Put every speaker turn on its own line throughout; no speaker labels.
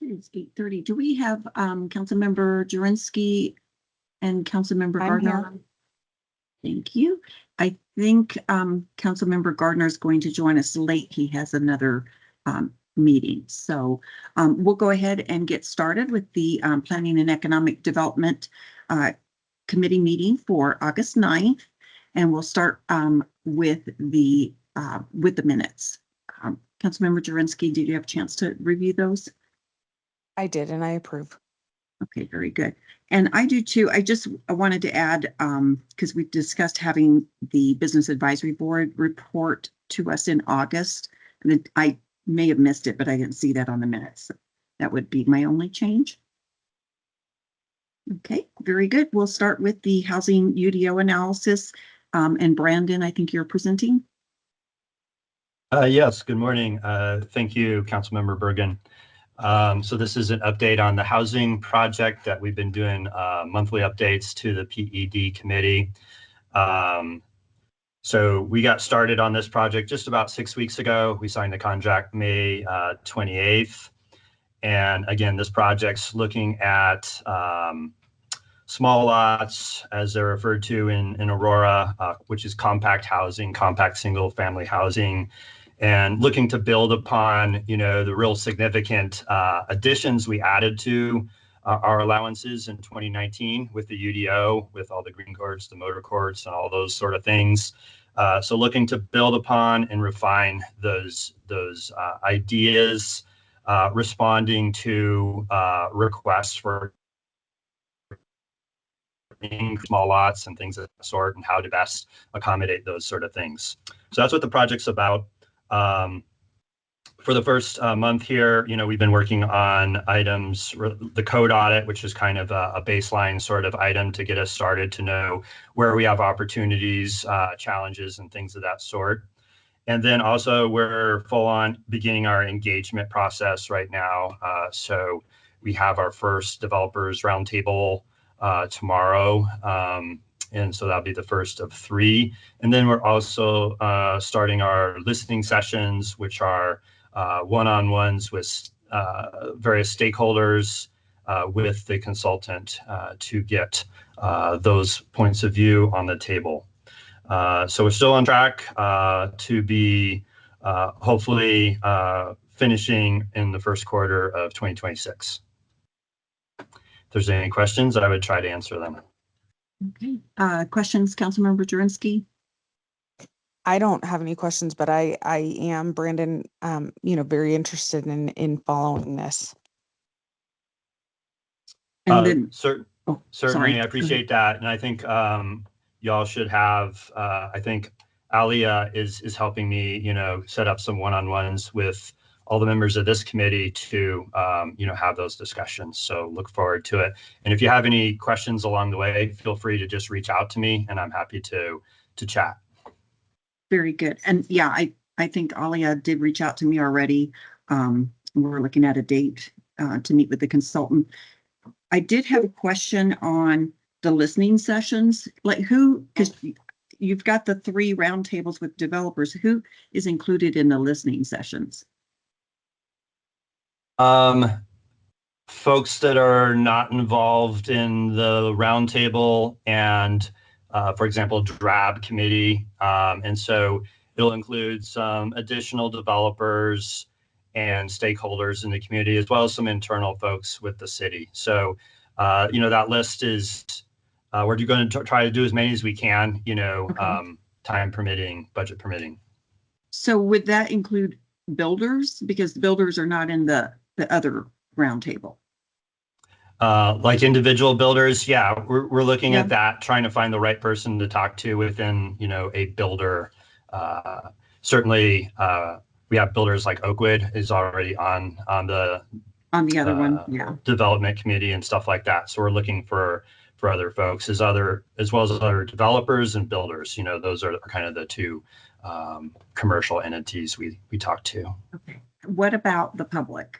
It's 8:30. Do we have Councilmember Jurinsky and Councilmember Gardner? Thank you. I think Councilmember Gardner is going to join us late. He has another meeting. So we'll go ahead and get started with the Planning and Economic Development Committee meeting for August 9th. And we'll start with the minutes. Councilmember Jurinsky, did you have a chance to review those?
I did, and I approve.
Okay, very good. And I do too. I just wanted to add, because we've discussed having the Business Advisory Board report to us in August. And I may have missed it, but I didn't see that on the minutes. So that would be my only change. Okay, very good. We'll start with the housing UDO analysis. And Brandon, I think you're presenting.
Yes, good morning. Thank you, Councilmember Bergan. So this is an update on the housing project that we've been doing monthly updates to the PED committee. So we got started on this project just about 6 weeks ago. We signed the contract May 28th. And again, this project's looking at small lots, as they're referred to in Aurora, which is compact housing, compact single family housing, and looking to build upon, the real significant additions we added to our allowances in 2019 with the UDO, with all the green courts, the motor courts, and all those sort of things. So looking to build upon and refine those ideas, responding to requests for small lots and things of that sort, and how to best accommodate those sort of things. So that's what the project's about. For the first month here, we've been working on items, the code audit, which is kind of a baseline sort of item to get us started to know where we have opportunities, challenges, and things of that sort. And then also we're full on beginning our engagement process right now. So we have our first developers roundtable tomorrow. And so that'll be the first of 3. And then we're also starting our listening sessions, which are one-on-ones with various stakeholders with the consultant to get those points of view on the table. So we're still on track to be hopefully finishing in the first quarter of 2026. If there's any questions, I would try to answer them.
Okay. Questions, Councilmember Jurinsky?
I don't have any questions, but I am, Brandon, very interested in following this.
And then,
certainly,
sorry.
I appreciate that. And I think y'all should have, I think Alia is helping me, set up some one-on-ones with all the members of this committee to, have those discussions. So look forward to it. And if you have any questions along the way, feel free to just reach out to me, and I'm happy to chat.
Very good. And yeah, I think Alia did reach out to me already. We're looking at a date to meet with the consultant. I did have a question on the listening sessions, like because you've got the 3 roundtables with developers, who is included in the listening sessions?
Folks that are not involved in the roundtable and, for example, DRAB committee. And so it'll include some additional developers and stakeholders in the community, as well as some internal folks with the city. So, that list is, we're going to try to do as many as we can, okay. Time permitting, budget permitting.
So would that include builders? Because the builders are not in the other roundtable.
Like individual builders, yeah, we're looking at that, trying to find the right person to talk to within, a builder. Certainly, we have builders like Oakwood is already on the
other one, yeah,
development committee and stuff like that. So we're looking for other folks as well as other developers and builders. Those are kind of the 2 commercial entities we talk to. Okay.
What about the public?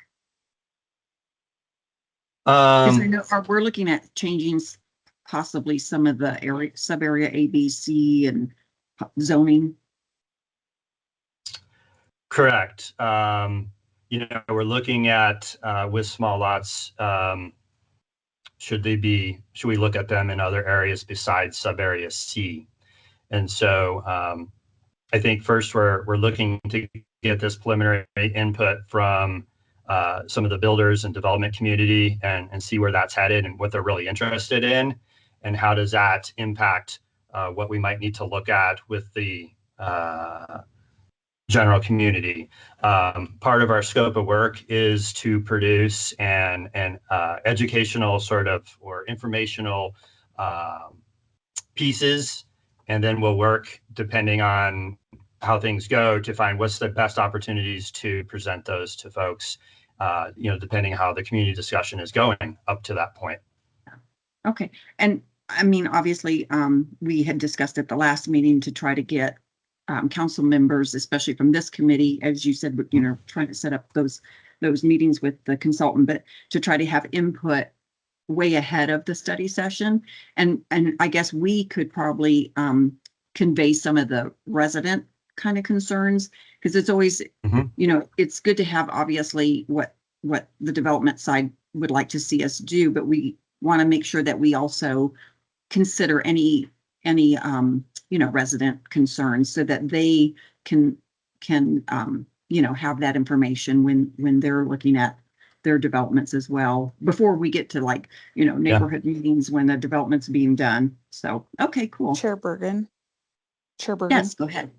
Because I know we're looking at changing possibly some of the sub-area A, B, C, and zoning.
Correct. we're looking at with small lots. Should we look at them in other areas besides sub-area C? And so I think first we're looking to get this preliminary input from some of the builders and development community and see where that's headed and what they're really interested in, and how does that impact what we might need to look at with the general community. Part of our scope of work is to produce an educational sort of or informational pieces, and then we'll work depending on how things go to find what's the best opportunities to present those to folks, depending how the community discussion is going up to that point.
Okay. And I mean, obviously, we had discussed at the last meeting to try to get council members, especially from this committee, as you said, trying to set up those meetings with the consultant, but to try to have input way ahead of the study session. And I guess we could probably convey some of the resident kind of concerns, because it's always, it's good to have obviously what the development side would like to see us do, but we want to make sure that we also consider any resident concerns so that they can have that information when they're looking at their developments as well, before we get to neighborhood meetings when the development's being done. So, okay, cool.
Chair Bergan.
Yes, go ahead.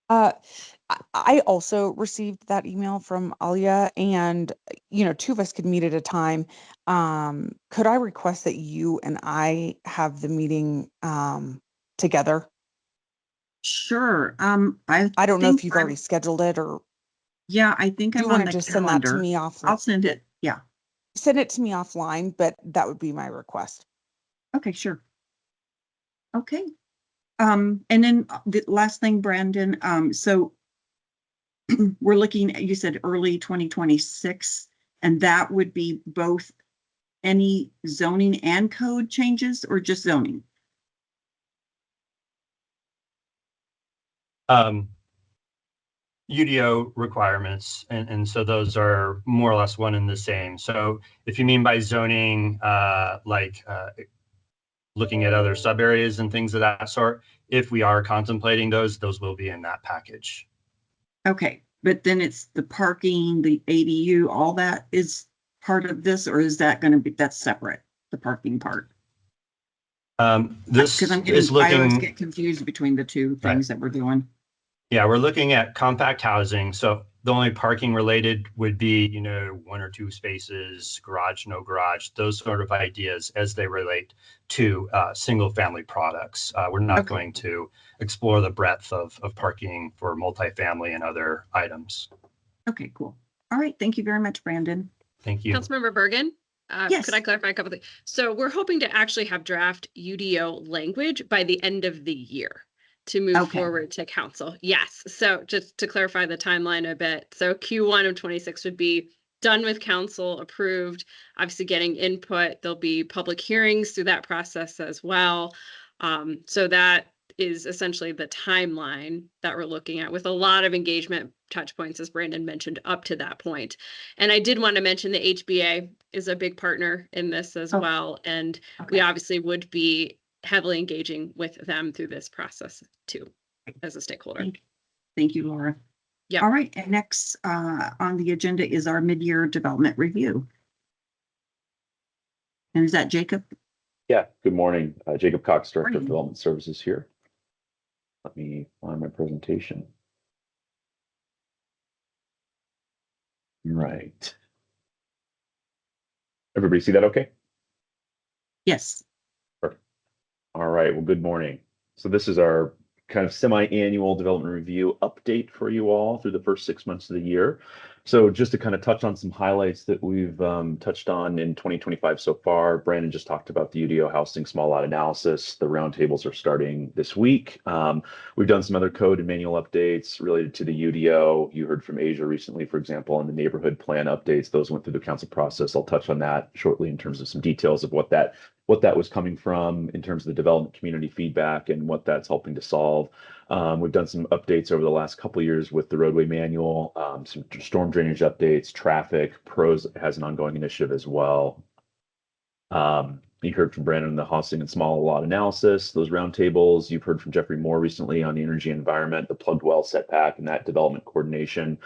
I also received that email from Alia, and two of us could meet at a time. Could I request that you and I have the meeting together?
Sure.
I don't know if you've already scheduled it, or
I think I'm
you
on
want
the
to just
calendar.
send that to me offline.
I'll send it. Yeah.
Send it to me offline, but that would be my request.
Okay, sure. Okay. And then the last thing, Brandon, so we're looking at, you said early 2026, and that would be both any zoning and code changes or just zoning?
UDO requirements, and so those are more or less one and the same. So if you mean by zoning, looking at other sub areas and things of that sort, if we are contemplating those will be in that package. Okay.
But then it's the parking, the ADU, all that is part of this, or is that going to be, that's separate, the parking part?
This is
I always
looking,
get confused between the two things that we're doing.
yeah, we're looking at compact housing. So the only parking related would be, 1 or 2 spaces, garage, no garage, those sort of ideas as they relate to single family products. We're not going to explore the breadth of parking for multifamily and other items.
Okay, cool. All right. Thank you very much, Brandon.
Thank you.
Councilmember Bergan?
Yes.
Could I clarify a couple of things? So we're hoping to actually have draft UDO language by the end of the year to move forward to council. Yes. So just to clarify the timeline a bit. So Q1 of 26 would be done with council, approved, obviously getting input. There'll be public hearings through that process as well. So that is essentially the timeline that we're looking at, with a lot of engagement touch points, as Brandon mentioned, up to that point. And I did want to mention the HBA is a big partner in this as well. And we obviously would be heavily engaging with them through this process too, as a stakeholder.
Thank you, Laura.
Yeah.
All right. And next on the agenda is our mid-year development review. And is that Jacob?
Yeah. Good morning. Jacob Cox, Director of Development Services here. Let me find my presentation. Right. Everybody see that okay?
Yes.
Perfect. All right. Well, good morning. So this is our kind of semi-annual development review update for you all through the first 6 months of the year. So just to kind of touch on some highlights that we've touched on in 2025 so far. Brandon just talked about the UDO housing small lot analysis. The roundtables are starting this week. We've done some other code and manual updates related to the UDO. You heard from Asia recently, for example, on the neighborhood plan updates. Those went through the council process. I'll touch on that shortly in terms of some details of what that what that was coming from in terms of the development community feedback and what that's helping to solve. We've done some updates over the last couple of years with the roadway manual, some storm drainage updates, traffic. PROS has an ongoing initiative as well. You heard from Brandon on the housing and small lot analysis, those roundtables. You've heard from Jeffrey Moore recently on the energy environment, the plugged well setback, and that development coordination.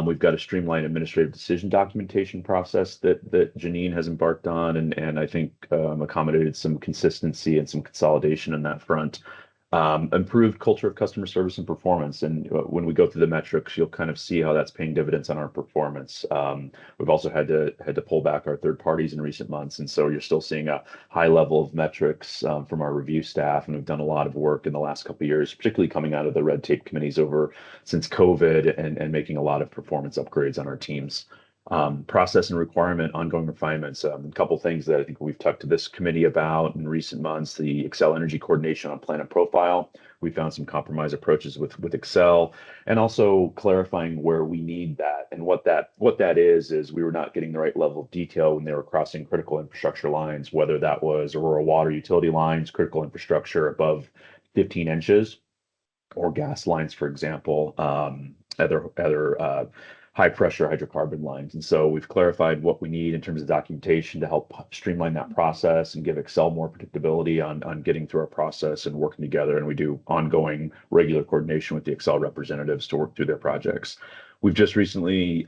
We've got a streamlined administrative decision documentation process that Janine has embarked on, and I think accommodated some consistency and some consolidation in that front. Improved culture of customer service and performance. And when we go through the metrics, you'll kind of see how that's paying dividends on our performance. We've also had to pull back our third parties in recent months. And so you're still seeing a high level of metrics from our review staff. And we've done a lot of work in the last couple of years, particularly coming out of the red tape committees over since COVID and making a lot of performance upgrades on our teams. Process and requirement, ongoing refinements. A couple things that I think we've talked to this committee about in recent months: the Excel energy coordination on plan and profile. We found some compromise approaches with Excel, and also clarifying where we need that. And what that is we were not getting the right level of detail when they were crossing critical infrastructure lines, whether that was Aurora water utility lines, critical infrastructure above 15 inches, or gas lines, for example, other high pressure hydrocarbon lines. And so we've clarified what we need in terms of documentation to help streamline that process and give Excel more predictability on getting through our process and working together. And we do ongoing regular coordination with the Excel representatives to work through their projects. We've just recently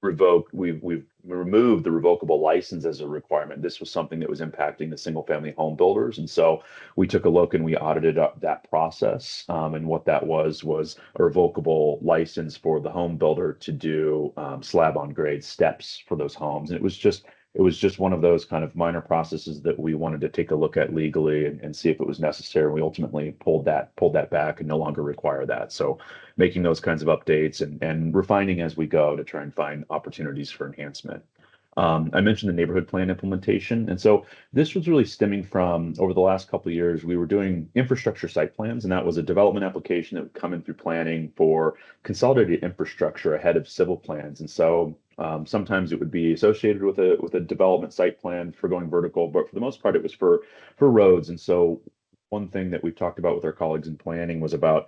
we've removed the revocable license as a requirement. This was something that was impacting the single family home builders. And so we took a look and we audited up that process. And what that was a revocable license for the home builder to do slab on grade steps for those homes. And it was just one of those kind of minor processes that we wanted to take a look at legally and see if it was necessary. We ultimately pulled that back and no longer require that. So making those kinds of updates and refining as we go to try and find opportunities for enhancement. I mentioned the neighborhood plan implementation. And so this was really stemming from over the last couple of years, we were doing infrastructure site plans, and that was a development application that would come in through planning for consolidated infrastructure ahead of civil plans. And so sometimes it would be associated with a development site plan for going vertical, but for the most part, it was for roads. And so one thing that we've talked about with our colleagues in planning was about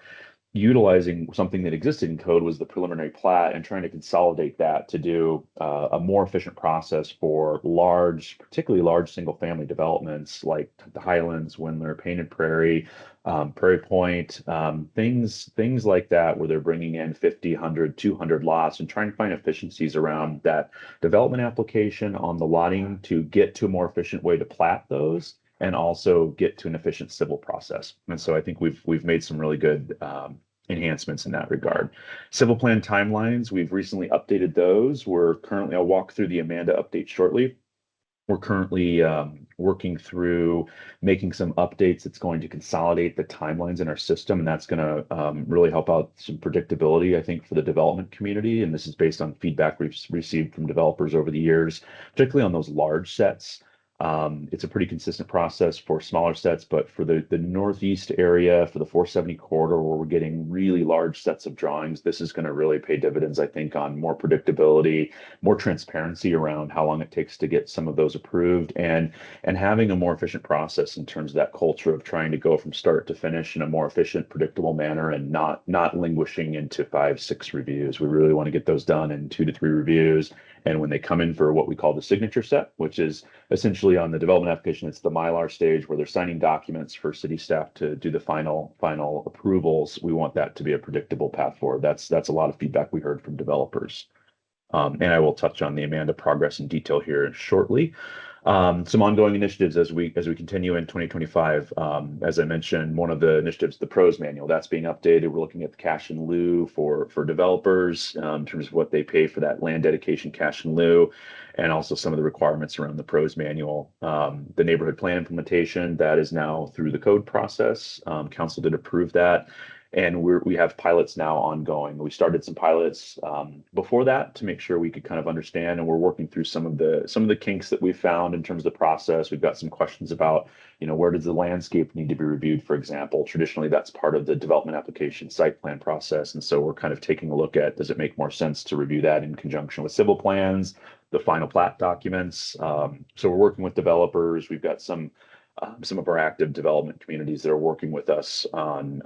utilizing something that existed in code, was the preliminary plat, and trying to consolidate that to do a more efficient process for particularly large single family developments like the Highlands, Windler, Painted Prairie, Prairie Point, things like that, where they're bringing in 50, 100, 200 lots and trying to find efficiencies around that development application on the lotting to get to a more efficient way to plat those, and also get to an efficient civil process. And so I think we've made some really good enhancements in that regard. Civil plan timelines, we've recently updated those. I'll walk through the Amanda update shortly. We're currently working through making some updates that's going to consolidate the timelines in our system, and that's going to really help out some predictability, I think, for the development community. And this is based on feedback we've received from developers over the years, particularly on those large sets. It's a pretty consistent process for smaller sets, but for the Northeast area, for the 470 corridor, where we're getting really large sets of drawings, this is going to really pay dividends, I think, on more predictability, more transparency around how long it takes to get some of those approved, and having a more efficient process in terms of that culture of trying to go from start to finish in a more efficient, predictable manner, and not languishing into 5-6 reviews. We really want to get those done in 2 to 3 reviews. And when they come in for what we call the signature set, which is essentially on the development application, it's the Mylar stage where they're signing documents for city staff to do the final approvals. We want that to be a predictable path forward. That's a lot of feedback we heard from developers. And I will touch on the Amanda progress in detail here shortly. Some ongoing initiatives as we continue in 2025. As I mentioned, one of the initiatives, the PROS manual, that's being updated. We're looking at the cash in lieu for developers in terms of what they pay for that land dedication cash in lieu, and also some of the requirements around the PROS manual. The neighborhood plan implementation, that is now through the code process. Council did approve that. And we have pilots now ongoing. We started some pilots before that to make sure we could kind of understand, and we're working through some of the kinks that we found in terms of the process. We've got some questions about, where does the landscape need to be reviewed, for example. Traditionally, that's part of the development application site plan process, and so we're kind of taking a look at, does it make more sense to review that in conjunction with civil plans, the final plat documents. So we're working with developers. We've got some of our active development communities that are working with us on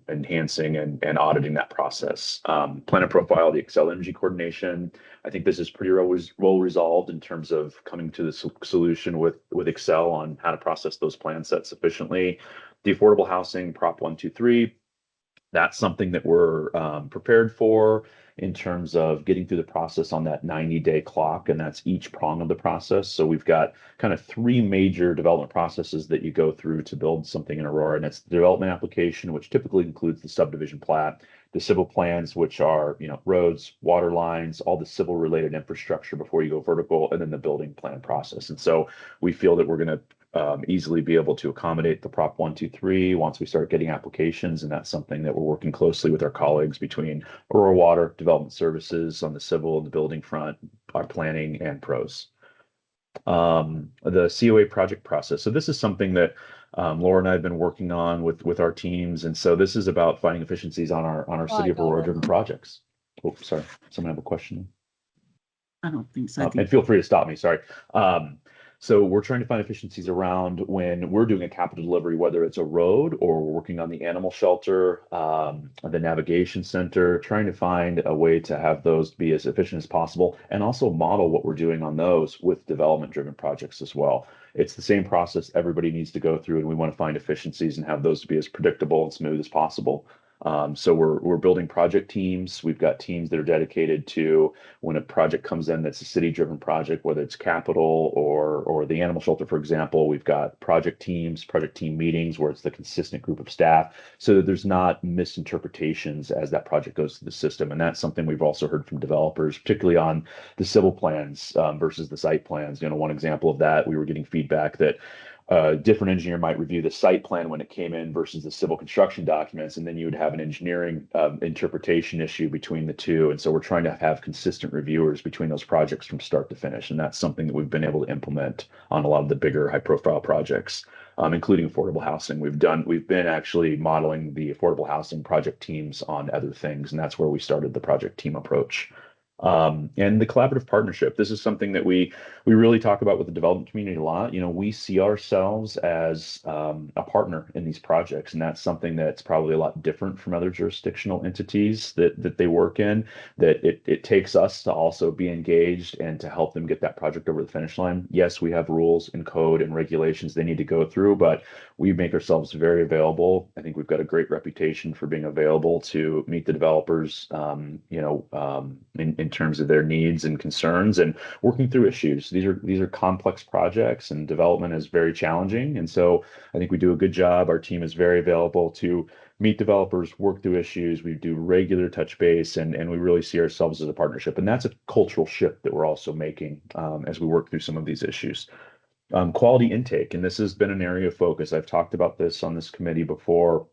enhancing and auditing that process. Plan and profile, the Excel energy coordination. I think this is pretty well resolved in terms of coming to the solution with Excel on how to process those plan sets efficiently. The affordable housing, Prop 123. That's something that we're prepared for in terms of getting through the process on that 90-day clock, and that's each prong of the process. So we've got kind of three major development processes that you go through to build something in Aurora, and it's the development application, which typically includes the subdivision plat, the civil plans, which are roads, water lines, all the civil related infrastructure before you go vertical, and then the building plan process. And so we feel that we're going to easily be able to accommodate the Prop 123 once we start getting applications, and that's something that we're working closely with our colleagues between Aurora Water, Development Services on the civil and the building front, our planning and pros. The COA project process. So this is something that Laura and I have been working on with our teams, and so this is about finding efficiencies on our City of Aurora driven projects. Oh, sorry, someone have a question?
I don't think so.
And feel free to stop me. Sorry. So we're trying to find efficiencies around when we're doing a capital delivery, whether it's a road or we're working on the animal shelter, the navigation center, trying to find a way to have those be as efficient as possible, and also model what we're doing on those with development-driven projects as well. It's the same process everybody needs to go through, and we want to find efficiencies and have those be as predictable and smooth as possible. So we're building project teams. We've got teams that are dedicated to when a project comes in that's a city-driven project, whether it's capital or the animal shelter, for example. We've got project teams, project team meetings where it's the consistent group of staff, so that there's not misinterpretations as that project goes through the system. And that's something we've also heard from developers, particularly on the civil plans versus the site plans. One example of that, we were getting feedback that a different engineer might review the site plan when it came in versus the civil construction documents, and then you would have an engineering interpretation issue between the two. And so we're trying to have consistent reviewers between those projects from start to finish, and that's something that we've been able to implement on a lot of the bigger high-profile projects, including affordable housing. We've been actually modeling the affordable housing project teams on other things, and that's where we started the project team approach. And the collaborative partnership. This is something that we really talk about with the development community a lot. We see ourselves as a partner in these projects, and that's something that's probably a lot different from other jurisdictional entities that they work in, that it takes us to also be engaged and to help them get that project over the finish line. Yes, we have rules and code and regulations they need to go through, but we make ourselves very available. I think we've got a great reputation for being available to meet the developers, in terms of their needs and concerns and working through issues. These are complex projects, and development is very challenging. And so I think we do a good job. Our team is very available to meet developers, work through issues. We do regular touch base, and we really see ourselves as a partnership. And that's a cultural shift that we're also making as we work through some of these issues. Quality intake, and this has been an area of focus. I've talked about this on this committee before.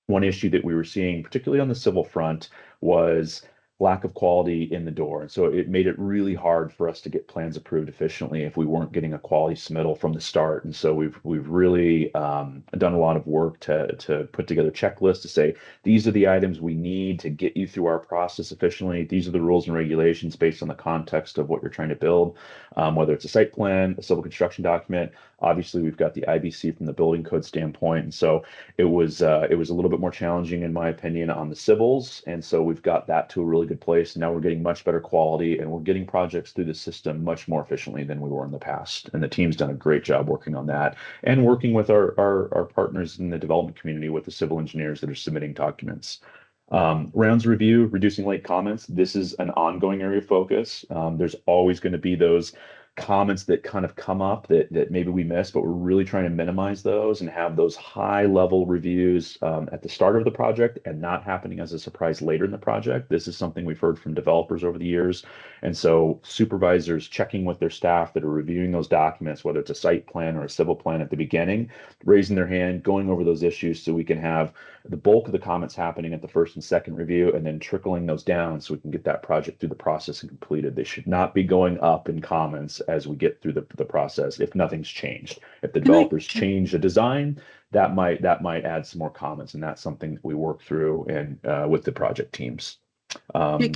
One issue that we were seeing, particularly on the civil front, was lack of quality in the door. And so it made it really hard for us to get plans approved efficiently if we weren't getting a quality submittal from the start. And so we've really done a lot of work to put together checklists to say, these are the items we need to get you through our process efficiently. These are the rules and regulations based on the context of what you're trying to build, whether it's a site plan, a civil construction document. Obviously, we've got the IBC from the building code standpoint. And so it was a little bit more challenging, in my opinion, on the civils. And so we've got that to a really good place. Now we're getting much better quality, and we're getting projects through the system much more efficiently than we were in the past. And the team's done a great job working on that and working with our partners in the development community, with the civil engineers that are submitting documents. Rounds review, reducing late comments. This is an ongoing area of focus. There's always going to be those comments that kind of come up that maybe we missed, but we're really trying to minimize those and have those high level reviews at the start of the project and not happening as a surprise later in the project. This is something we've heard from developers over the years. And so supervisors checking with their staff that are reviewing those documents, whether it's a site plan or a civil plan at the beginning, raising their hand, going over those issues so we can have the bulk of the comments happening at the first and second review and then trickling those down so we can get that project through the process and completed. They should not be going up in comments as we get through the process if nothing's changed. If the developers change the design, that might add some more comments, and that's something that we work through and
Jacob,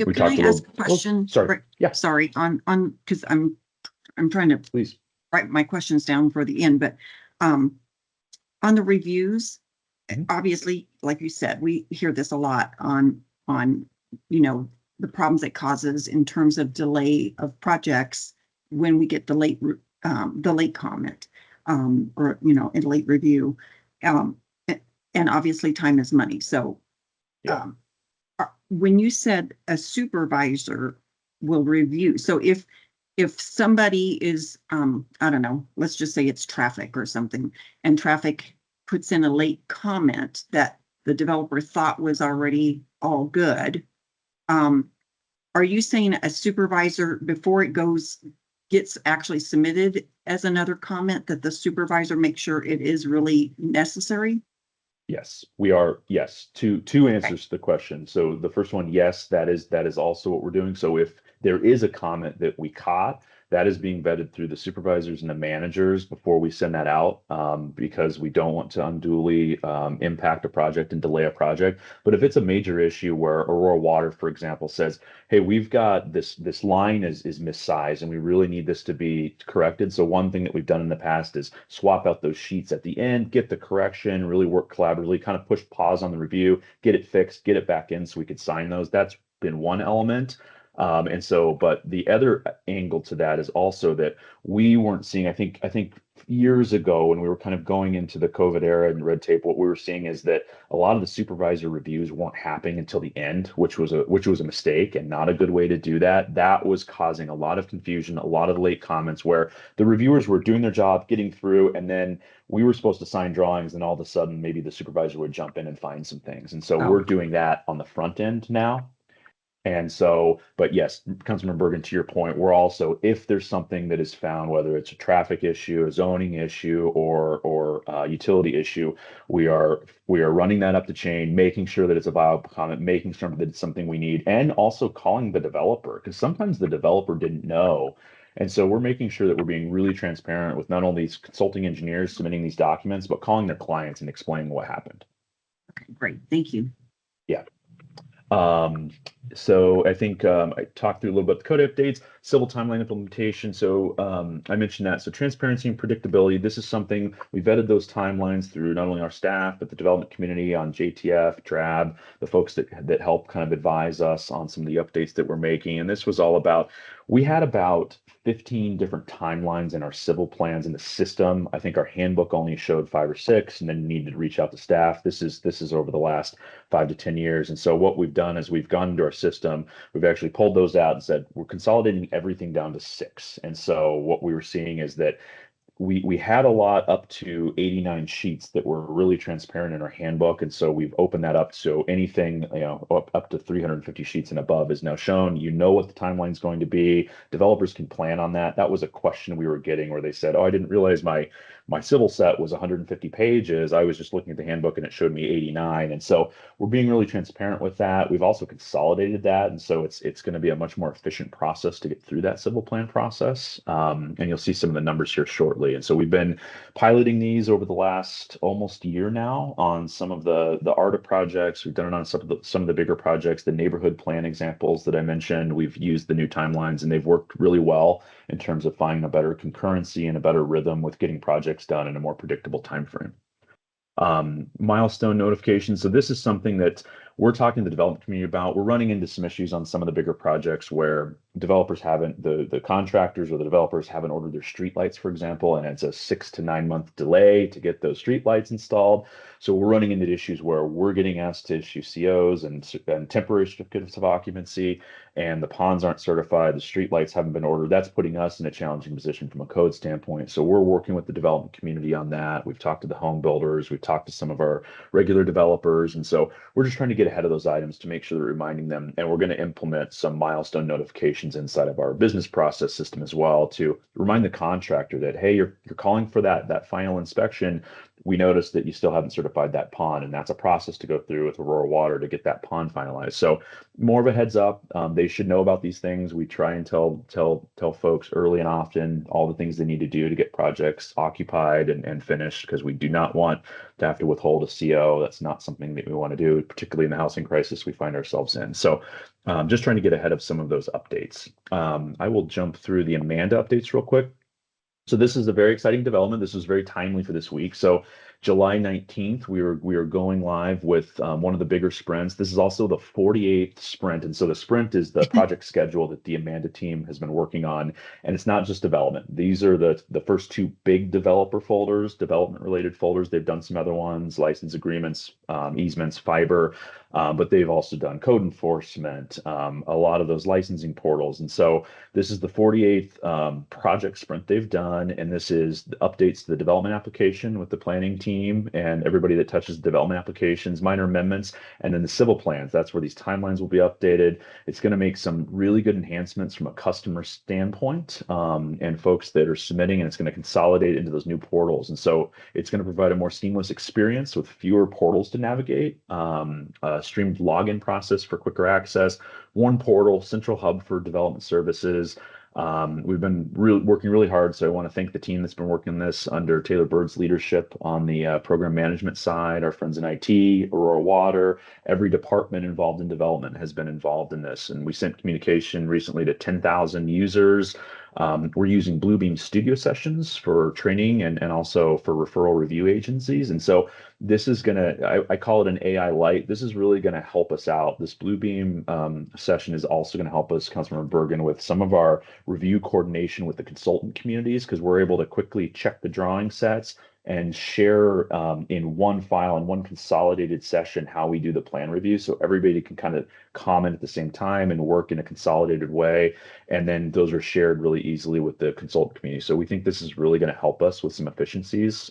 we
can I
talked a
ask
little.
a question?
Sorry. Yeah.
Sorry, on because I'm trying to
Please
write my questions down for the end, but on the reviews, obviously, like you said, we hear this a lot on the problems it causes in terms of delay of projects when we get the late comment or a late review, and obviously time is money. So when you said a supervisor will review, so if somebody is I don't know, let's just say it's traffic or something, and traffic puts in a late comment that the developer thought was already all good, are you saying a supervisor, before it gets actually submitted as another comment, that the supervisor makes sure it is really necessary?
Yes, we are. Yes, two answers to the question. So the first one, yes, that is also what we're doing. So if there is a comment that we caught, that is being vetted through the supervisors and the managers before we send that out, because we don't want to unduly impact a project and delay a project. But if it's a major issue where Aurora Water, for example, says, hey, we've got this line is missized and we really need this to be corrected. So one thing that we've done in the past is swap out those sheets at the end, get the correction, really work collaboratively, kind of push pause on the review, get it fixed, get it back in so we could sign those. That's been one element. But the other angle to that is also that we weren't seeing, I think years ago when we were kind of going into the COVID era and red tape, what we were seeing is that a lot of the supervisor reviews weren't happening until the end, which was a mistake and not a good way to do that. That was causing a lot of confusion, a lot of late comments where the reviewers were doing their job, getting through, and then we were supposed to sign drawings, and all of a sudden maybe the supervisor would jump in and find some things. And so we're doing that on the front end now. And so, but yes, Councilman Bergan, to your point, we're also, if there's something that is found, whether it's a traffic issue, a zoning issue, or a utility issue, we are running that up the chain, making sure that it's a viable comment, making sure that it's something we need, and also calling the developer, because sometimes the developer didn't know. And so we're making sure that we're being really transparent with not only these consulting engineers submitting these documents, but calling their clients and explaining what happened.
Okay, great. Thank you.
Yeah. So I think I talked through a little bit the code updates, civil timeline implementation. So I mentioned that. So transparency and predictability. This is something we vetted those timelines through not only our staff, but the development community on JTF, DRAB, the folks that help kind of advise us on some of the updates that we're making. And this was all about, we had about 15 different timelines in our civil plans in the system. I think our handbook only showed 5 or 6, and then needed to reach out to staff. This is over the last 5 to 10 years. And so what we've done is we've gone into our system, we've actually pulled those out and said, we're consolidating everything down to 6. And so what we were seeing is that we had a lot up to 89 sheets that were really transparent in our handbook. And so we've opened that up. So anything, up to 350 sheets and above is now shown. You know what the timeline is going to be. Developers can plan on that. That was a question we were getting where they said, oh, I didn't realize my civil set was 150 pages. I was just looking at the handbook and it showed me 89. And so we're being really transparent with that. We've also consolidated that. And so it's going to be a much more efficient process to get through that civil plan process. And you'll see some of the numbers here shortly. And so we've been piloting these over the last almost year now on some of the ARTA projects. We've done it on some of the bigger projects, the neighborhood plan examples that I mentioned. We've used the new timelines and they've worked really well in terms of finding a better concurrency and a better rhythm with getting projects done in a more predictable time frame. Milestone notifications. So this is something that we're talking to the development community about. We're running into some issues on some of the bigger projects where developers haven't, the contractors or the developers haven't ordered their streetlights, for example, and it's a 6 to 9 month delay to get those streetlights installed. So we're running into issues where we're getting asked to issue COs and temporary certificates of occupancy, and the ponds aren't certified, the streetlights haven't been ordered. That's putting us in a challenging position from a code standpoint. So we're working with the development community on that. We've talked to the home builders, we've talked to some of our regular developers, and so we're just trying to get ahead of those items to make sure that we're reminding them. And we're going to implement some milestone notifications inside of our business process system as well to remind the contractor that, hey, you're calling for that final inspection. We noticed that you still haven't certified that pond, and that's a process to go through with Aurora Water to get that pond finalized. So more of a heads up. They should know about these things. We try and tell folks early and often all the things they need to do to get projects occupied and finished, because we do not want to have to withhold a CO. That's not something that we want to do, particularly in the housing crisis we find ourselves in. So just trying to get ahead of some of those updates. I will jump through the Amanda updates real quick. So this is a very exciting development. This was very timely for this week. So July 19th, we were going live with one of the bigger sprints. This is also the 48th sprint. And so the sprint is the project schedule that the Amanda team has been working on. And it's not just development. These are the first two big developer folders, development related folders. They've done some other ones, license agreements, easements, fiber, but they've also done code enforcement, a lot of those licensing portals. And so this is the 48th project sprint they've done. And this is the updates to the development application with the planning team and everybody that touches the development applications, minor amendments, and then the civil plans. That's where these timelines will be updated. It's going to make some really good enhancements from a customer standpoint and folks that are submitting, and it's going to consolidate into those new portals. And so it's going to provide a more seamless experience with fewer portals to navigate, a streamed login process for quicker access, one portal, central hub for development services. We've been working really hard, so I want to thank the team that's been working on this under Taylor Bird's leadership on the program management side, our friends in IT, Aurora Water, every department involved in development has been involved in this. And we sent communication recently to 10,000 users. We're using Bluebeam Studio sessions for training and also for referral review agencies. And so this is going to, I call it an AI light. This is really going to help us out. This Bluebeam session is also going to help us, Councilmember Bergan, with some of our review coordination with the consultant communities, because we're able to quickly check the drawing sets and share in one file, in one consolidated session, how we do the plan review. So everybody can kind of comment at the same time and work in a consolidated way. And then those are shared really easily with the consultant community. So we think this is really going to help us with some efficiencies.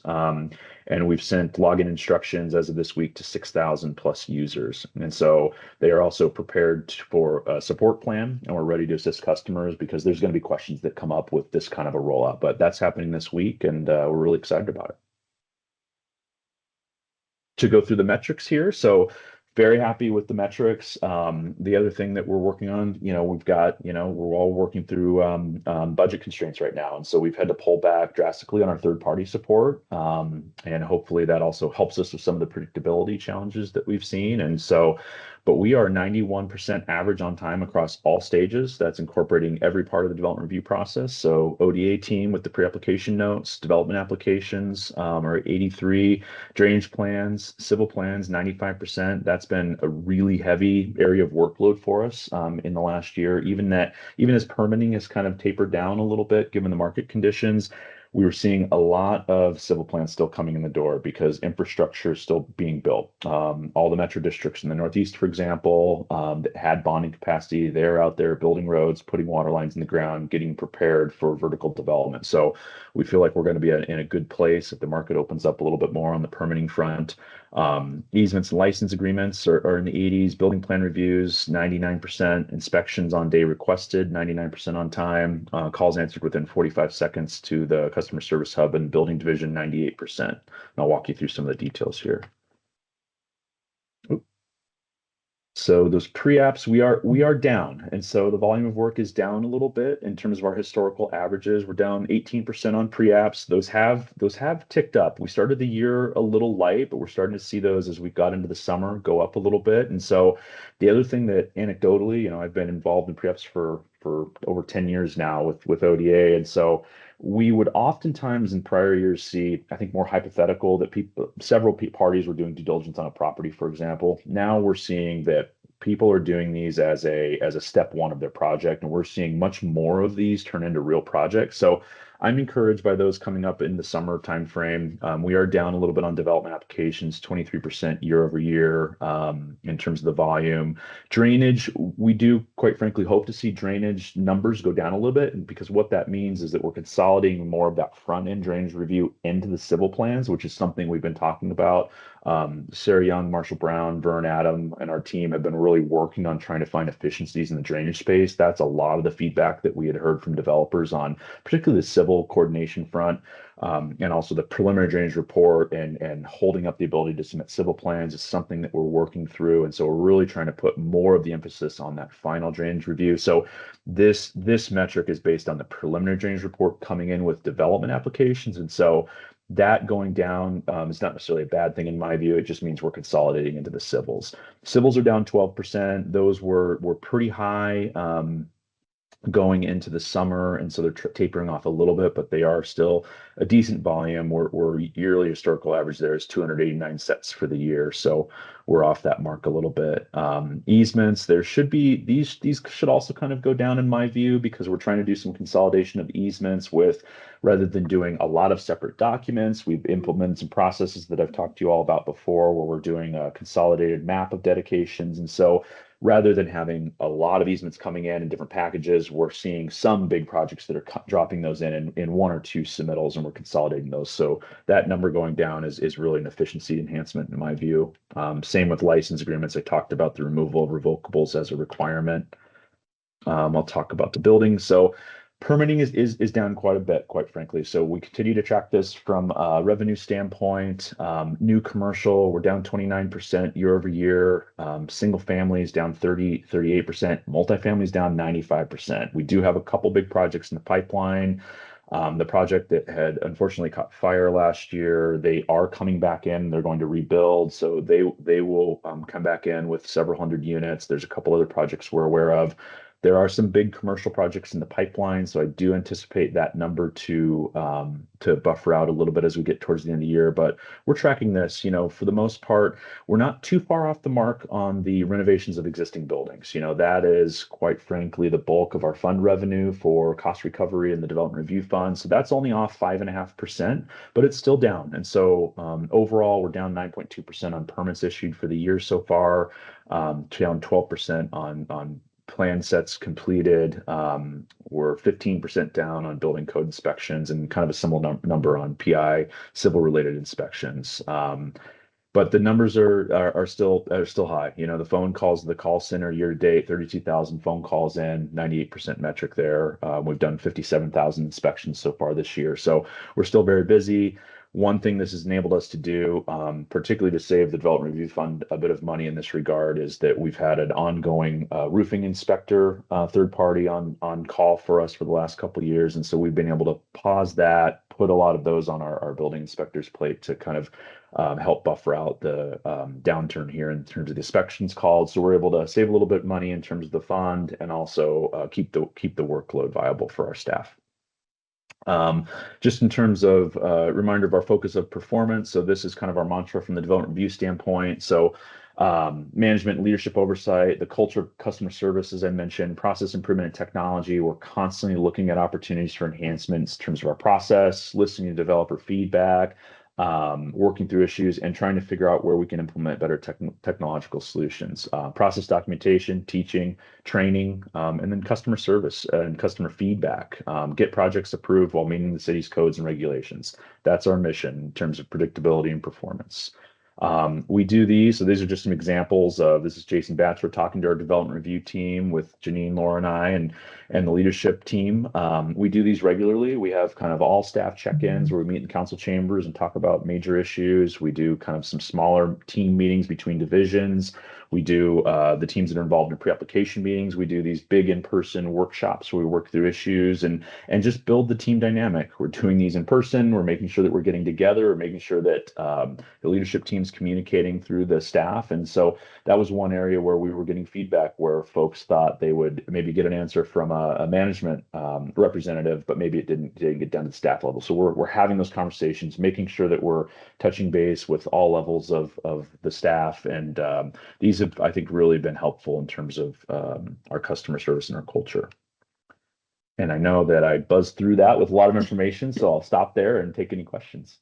And we've sent login instructions as of this week to 6,000 plus users. And so they are also prepared for a support plan, and we're ready to assist customers because there's going to be questions that come up with this kind of a rollout. But that's happening this week, and we're really excited about it. To go through the metrics here. So very happy with the metrics. The other thing that we're working on, we've got, we're all working through budget constraints right now. And so we've had to pull back drastically on our third-party support. And hopefully that also helps us with some of the predictability challenges that we've seen. And so, but we are 91% average on time across all stages. That's incorporating every part of the development review process. So ODA team with the pre-application notes, development applications are 83, drainage plans, civil plans, 95%. That's been a really heavy area of workload for us in the last year. Even as permitting has kind of tapered down a little bit, given the market conditions, we were seeing a lot of civil plans still coming in the door because infrastructure is still being built. All the metro districts in the Northeast, for example, that had bonding capacity, they're out there building roads, putting water lines in the ground, getting prepared for vertical development. So we feel like we're going to be in a good place if the market opens up a little bit more on the permitting front. Easements and license agreements are in the 80s, building plan reviews, 99%, inspections on day requested, 99% on time, calls answered within 45 seconds to the customer service hub and building division, 98%. And I'll walk you through some of the details here. So those pre-apps, we are down. And so the volume of work is down a little bit in terms of our historical averages. We're down 18% on pre-apps. Those have ticked up. We started the year a little light, but we're starting to see those as we got into the summer go up a little bit. And so the other thing that anecdotally, I've been involved in pre-apps for for over 10 years now with ODA. And so we would oftentimes in prior years see, I think, more hypothetical that several parties were doing due diligence on a property, for example. Now we're seeing that people are doing these as a step one of their project, and we're seeing much more of these turn into real projects. So I'm encouraged by those coming up in the summer timeframe. We are down a little bit on development applications, 23% year over year in terms of the volume. Drainage, we do quite frankly hope to see drainage numbers go down a little bit, and because what that means is that we're consolidating more of that front end drainage review into the civil plans, which is something we've been talking about. Sarah Young, Marshall Brown, Vern Adam, and our team have been really working on trying to find efficiencies in the drainage space. That's a lot of the feedback that we had heard from developers on, particularly the civil coordination front, and also the preliminary drainage report and holding up the ability to submit civil plans is something that we're working through. And so we're really trying to put more of the emphasis on that final drainage review. So this metric is based on the preliminary drainage report coming in with development applications. And so that going down is not necessarily a bad thing in my view. It just means we're consolidating into the civils. Civils are down 12%. Those were pretty high going into the summer, and so they're tapering off a little bit, but they are still a decent volume. We're yearly historical average there is 289 sets for the year, so we're off that mark a little bit. Easements, there should be these should also kind of go down in my view, because we're trying to do some consolidation of easements with, rather than doing a lot of separate documents, we've implemented some processes that I've talked to you all about before, where we're doing a consolidated map of dedications. And so rather than having a lot of easements coming in different packages, we're seeing some big projects that are dropping those in one or two submittals, and we're consolidating those. So that number going down is really an efficiency enhancement in my view. Same with license agreements. I talked about the removal of revocables as a requirement. I'll talk about the building. So permitting is down quite a bit, quite frankly. So we continue to track this from a revenue standpoint. New commercial, we're down 29% year over year. Single family is down 38%. Multifamily is down 95%. We do have a couple big projects in the pipeline. The project that had unfortunately caught fire last year, they are coming back in. They're going to rebuild. So they will come back in with several hundred units. There's a couple other projects we're aware of. There are some big commercial projects in the pipeline, so I do anticipate that number to buffer out a little bit as we get towards the end of the year. But we're tracking this, for the most part, we're not too far off the mark on the renovations of existing buildings. That is quite frankly the bulk of our fund revenue for cost recovery and the development review fund. So that's only off 5.5%, but it's still down. And so overall, we're down 9.2% on permits issued for the year so far, down 12% on plan sets completed. We're 15% down on building code inspections and kind of a similar number on PI civil related inspections. But the numbers are still high. The phone calls to the call center year to date, 32,000 phone calls in, 98% metric there. We've done 57,000 inspections so far this year. So we're still very busy. One thing this has enabled us to do, particularly to save the Development Review Fund a bit of money in this regard, is that we've had an ongoing roofing inspector, third party on call for us for the last couple of years. And so we've been able to pause that, put a lot of those on our building inspector's plate to kind of help buffer out the downturn here in terms of the inspections called. So we're able to save a little bit of money in terms of the fund and also keep the workload viable for our staff. Just in terms of reminder of our focus of performance. So this is kind of our mantra from the development review standpoint. So management, leadership oversight, the culture of customer service, as I mentioned, process improvement and technology. We're constantly looking at opportunities for enhancements in terms of our process, listening to developer feedback, working through issues and trying to figure out where we can implement better technological solutions, process documentation, teaching, training, and then customer service and customer feedback, get projects approved while meeting the city's codes and regulations. That's our mission in terms of predictability and performance. We do these. So these are just some examples of, this is Jason Batcher talking to our development review team with Janine, Laura, and I, and the leadership team. We do these regularly. We have kind of all staff check-ins where we meet in council chambers and talk about major issues. We do kind of some smaller team meetings between divisions. We do the teams that are involved in pre-application meetings. We do these big in-person workshops where we work through issues and just build the team dynamic. We're doing these in person. We're making sure that we're getting together. We're making sure that the leadership team's communicating through the staff. And so that was one area where we were getting feedback where folks thought they would maybe get an answer from a management representative, but maybe it didn't get down to the staff level. So we're having those conversations, making sure that we're touching base with all levels of the staff, and these have, I think, really been helpful in terms of our customer service and our culture. And I know that I buzzed through that with a lot of information, so I'll stop there and take any questions.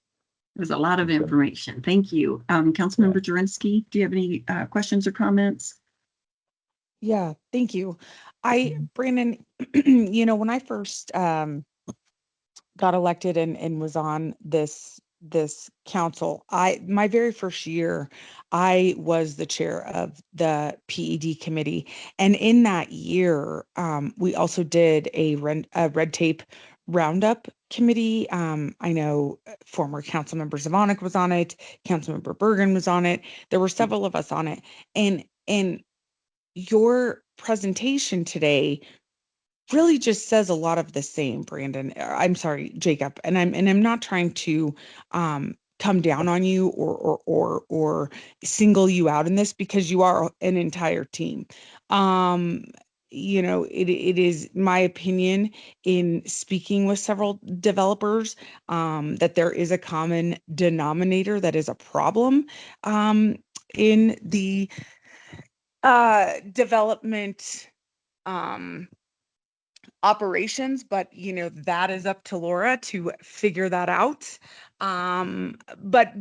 There's a lot of information. Thank you. Councilmember Jurinsky, do you have any questions or comments?
Yeah, thank you. Brandon, you know, when I first got elected and was on this council, my very first year, I was the chair of the PED committee, and in that year, we also did a red tape roundup committee. I know former council member Zavonik was on it, Councilmember Bergan was on it. There were several of us on it, and your presentation today really just says a lot of the same, Brandon. I'm sorry, Jacob, and I'm not trying to come down on you or single you out in this, because you are an entire team. You know, it is my opinion, in speaking with several developers, that there is a common denominator that is a problem in the development operations, but you know, that is up to Laura to figure that out. But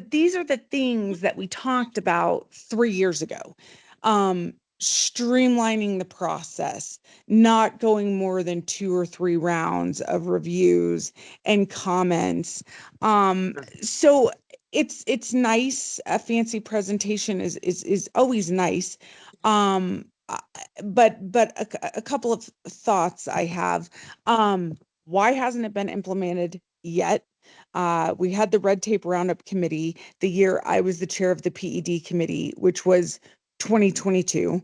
these are the things that we talked about 3 years ago. Streamlining the process, not going more than 2 or 3 rounds of reviews and comments. So it's nice. A fancy presentation is always nice. But a couple of thoughts I have. Why hasn't it been implemented yet? We had the red tape roundup committee the year I was the chair of the PED committee, which was 2022.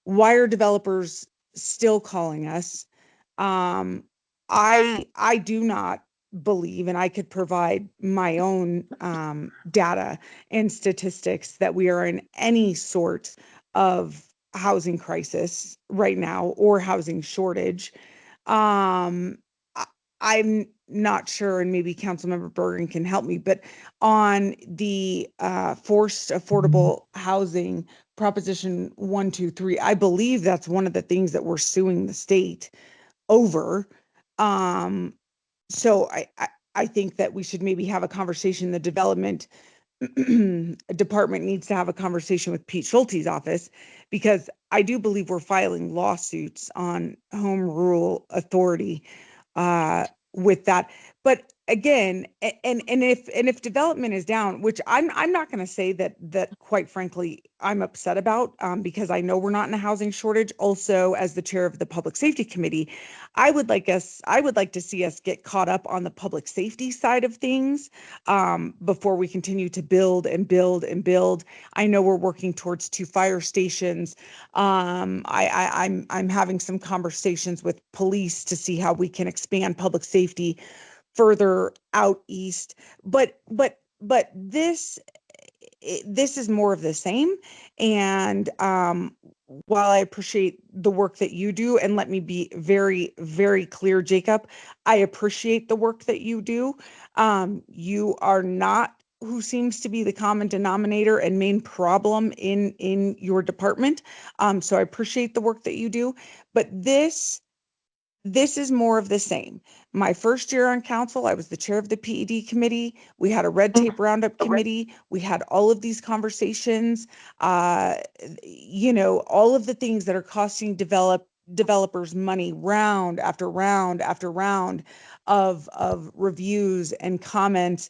Why are developers still calling us? I do not believe, and I could provide my own data and statistics, that we are in any sort of housing crisis right now or housing shortage. I'm not sure, and maybe Councilmember Bergen can help me, but on the forced affordable housing Proposition 123, I believe that's one of the things that we're suing the state over. So I think that we should maybe have a conversation. The development department needs to have a conversation with Pete Schulte's office, because I do believe we're filing lawsuits on home rule authority with that. But again, and if development is down, which I'm not going to say that quite frankly I'm upset about, because I know we're not in a housing shortage. Also, as the chair of the public safety committee, I would like to see us get caught up on the public safety side of things before we continue to build and build and build. I know we're working towards 2 fire stations. I'm having some conversations with police to see how we can expand public safety further out east, but this is more of the same. And while I appreciate the work that you do, and let me be very, very clear, Jacob, I appreciate the work that you do. You are not who seems to be the common denominator and main problem in your department. So I appreciate the work that you do, but this is more of the same. My first year on council, I was the chair of the PED committee. We had a red tape roundup committee. We had all of these conversations, you know, all of the things that are costing developers money, round after round after round of reviews and comments.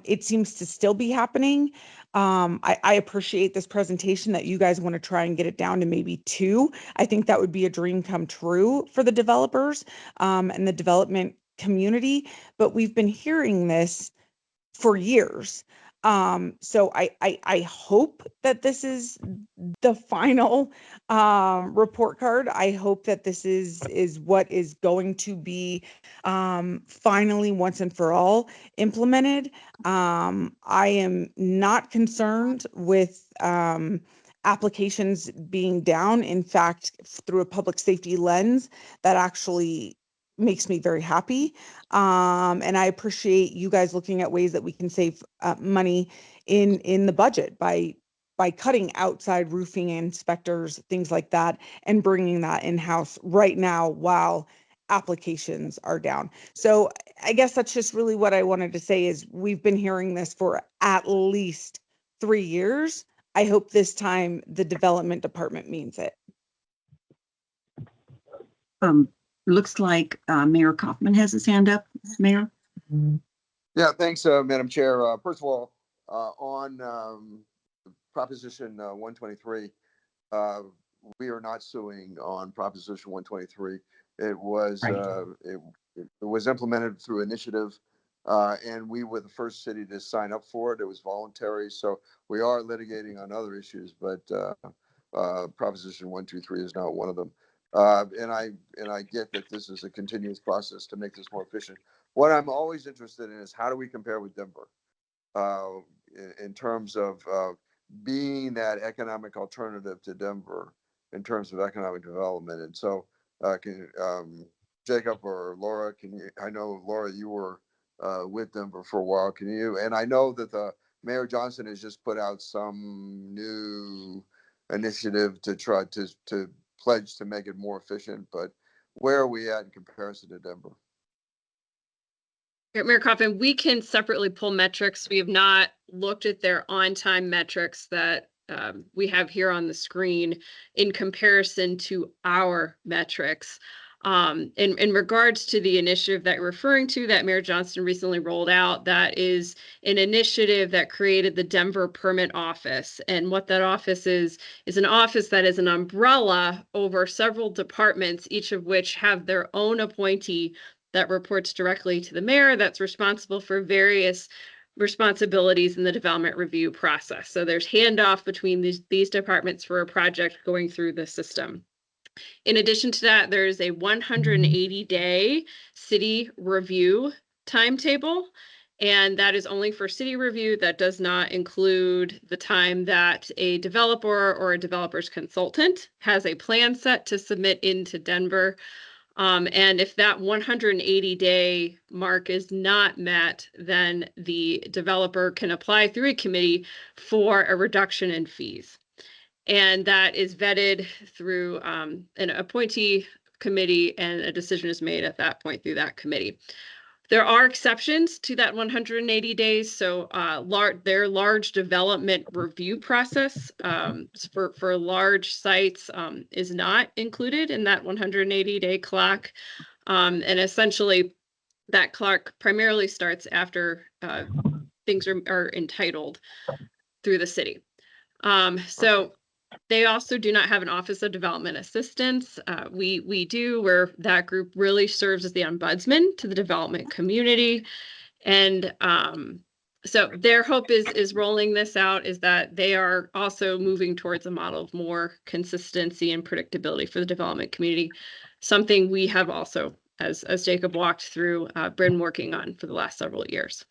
It seems to still be happening. I appreciate this presentation that you guys want to try and get it down to maybe 2. I think that would be a dream come true for the developers and the development community. But we've been hearing this for years. So I hope that this is the final report card. I hope that this is what is going to be finally once and for all implemented. I am not concerned with applications being down. In fact, through a public safety lens, that actually makes me very happy. And I appreciate you guys looking at ways that we can save money in the budget by cutting outside roofing inspectors, things like that, and bringing that in-house right now while applications are down. So I guess that's just really what I wanted to say is we've been hearing this for at least 3 years. I hope this time the development department means it.
Looks like Mayor Kaufman has his hand up. Mayor?
Yeah, thanks, Madam Chair. First of all, on Proposition 123, we are not suing on Proposition 123. It was
Right.
it was implemented through initiative, and we were the first city to sign up for it. It was voluntary, so we are litigating on other issues, but Proposition 123 is not one of them. And I get that this is a continuous process to make this more efficient. What I'm always interested in is how do we compare with Denver in terms of being that economic alternative to Denver in terms of economic development. And so, Jacob or Laura, I know, Laura, you were with Denver for a while. Can you, and I know that the Mayor Johnson has just put out some new initiative to try to pledge to make it more efficient, but where are we at in comparison to Denver?
Mayor Kaufman, we can separately pull metrics. We have not looked at their on-time metrics that we have here on the screen in comparison to our metrics. In regards to the initiative that you're referring to that Mayor Johnston recently rolled out, that is an initiative that created the Denver Permit Office. And what that office is an office that is an umbrella over several departments, each of which have their own appointee that reports directly to the mayor that's responsible for various responsibilities in the development review process. So there's handoff between these departments for a project going through the system. In addition to that, there's a 180-day city review timetable, and that is only for city review. That does not include the time that a developer or a developer's consultant has a plan set to submit into Denver. And if that 180-day mark is not met, then the developer can apply through a committee for a reduction in fees. And that is vetted through an appointee committee, and a decision is made at that point through that committee. There are exceptions to that 180 days. So their large development review process for large sites is not included in that 180-day clock. And essentially, that clock primarily starts after things are entitled through the city. So they also do not have an Office of Development Assistance. We do, where that group really serves as the ombudsman to the development community. And so their hope is rolling this out, is that they are also moving towards a model of more consistency and predictability for the development community, something we have also, as Jacob walked through, been working on for the last several years.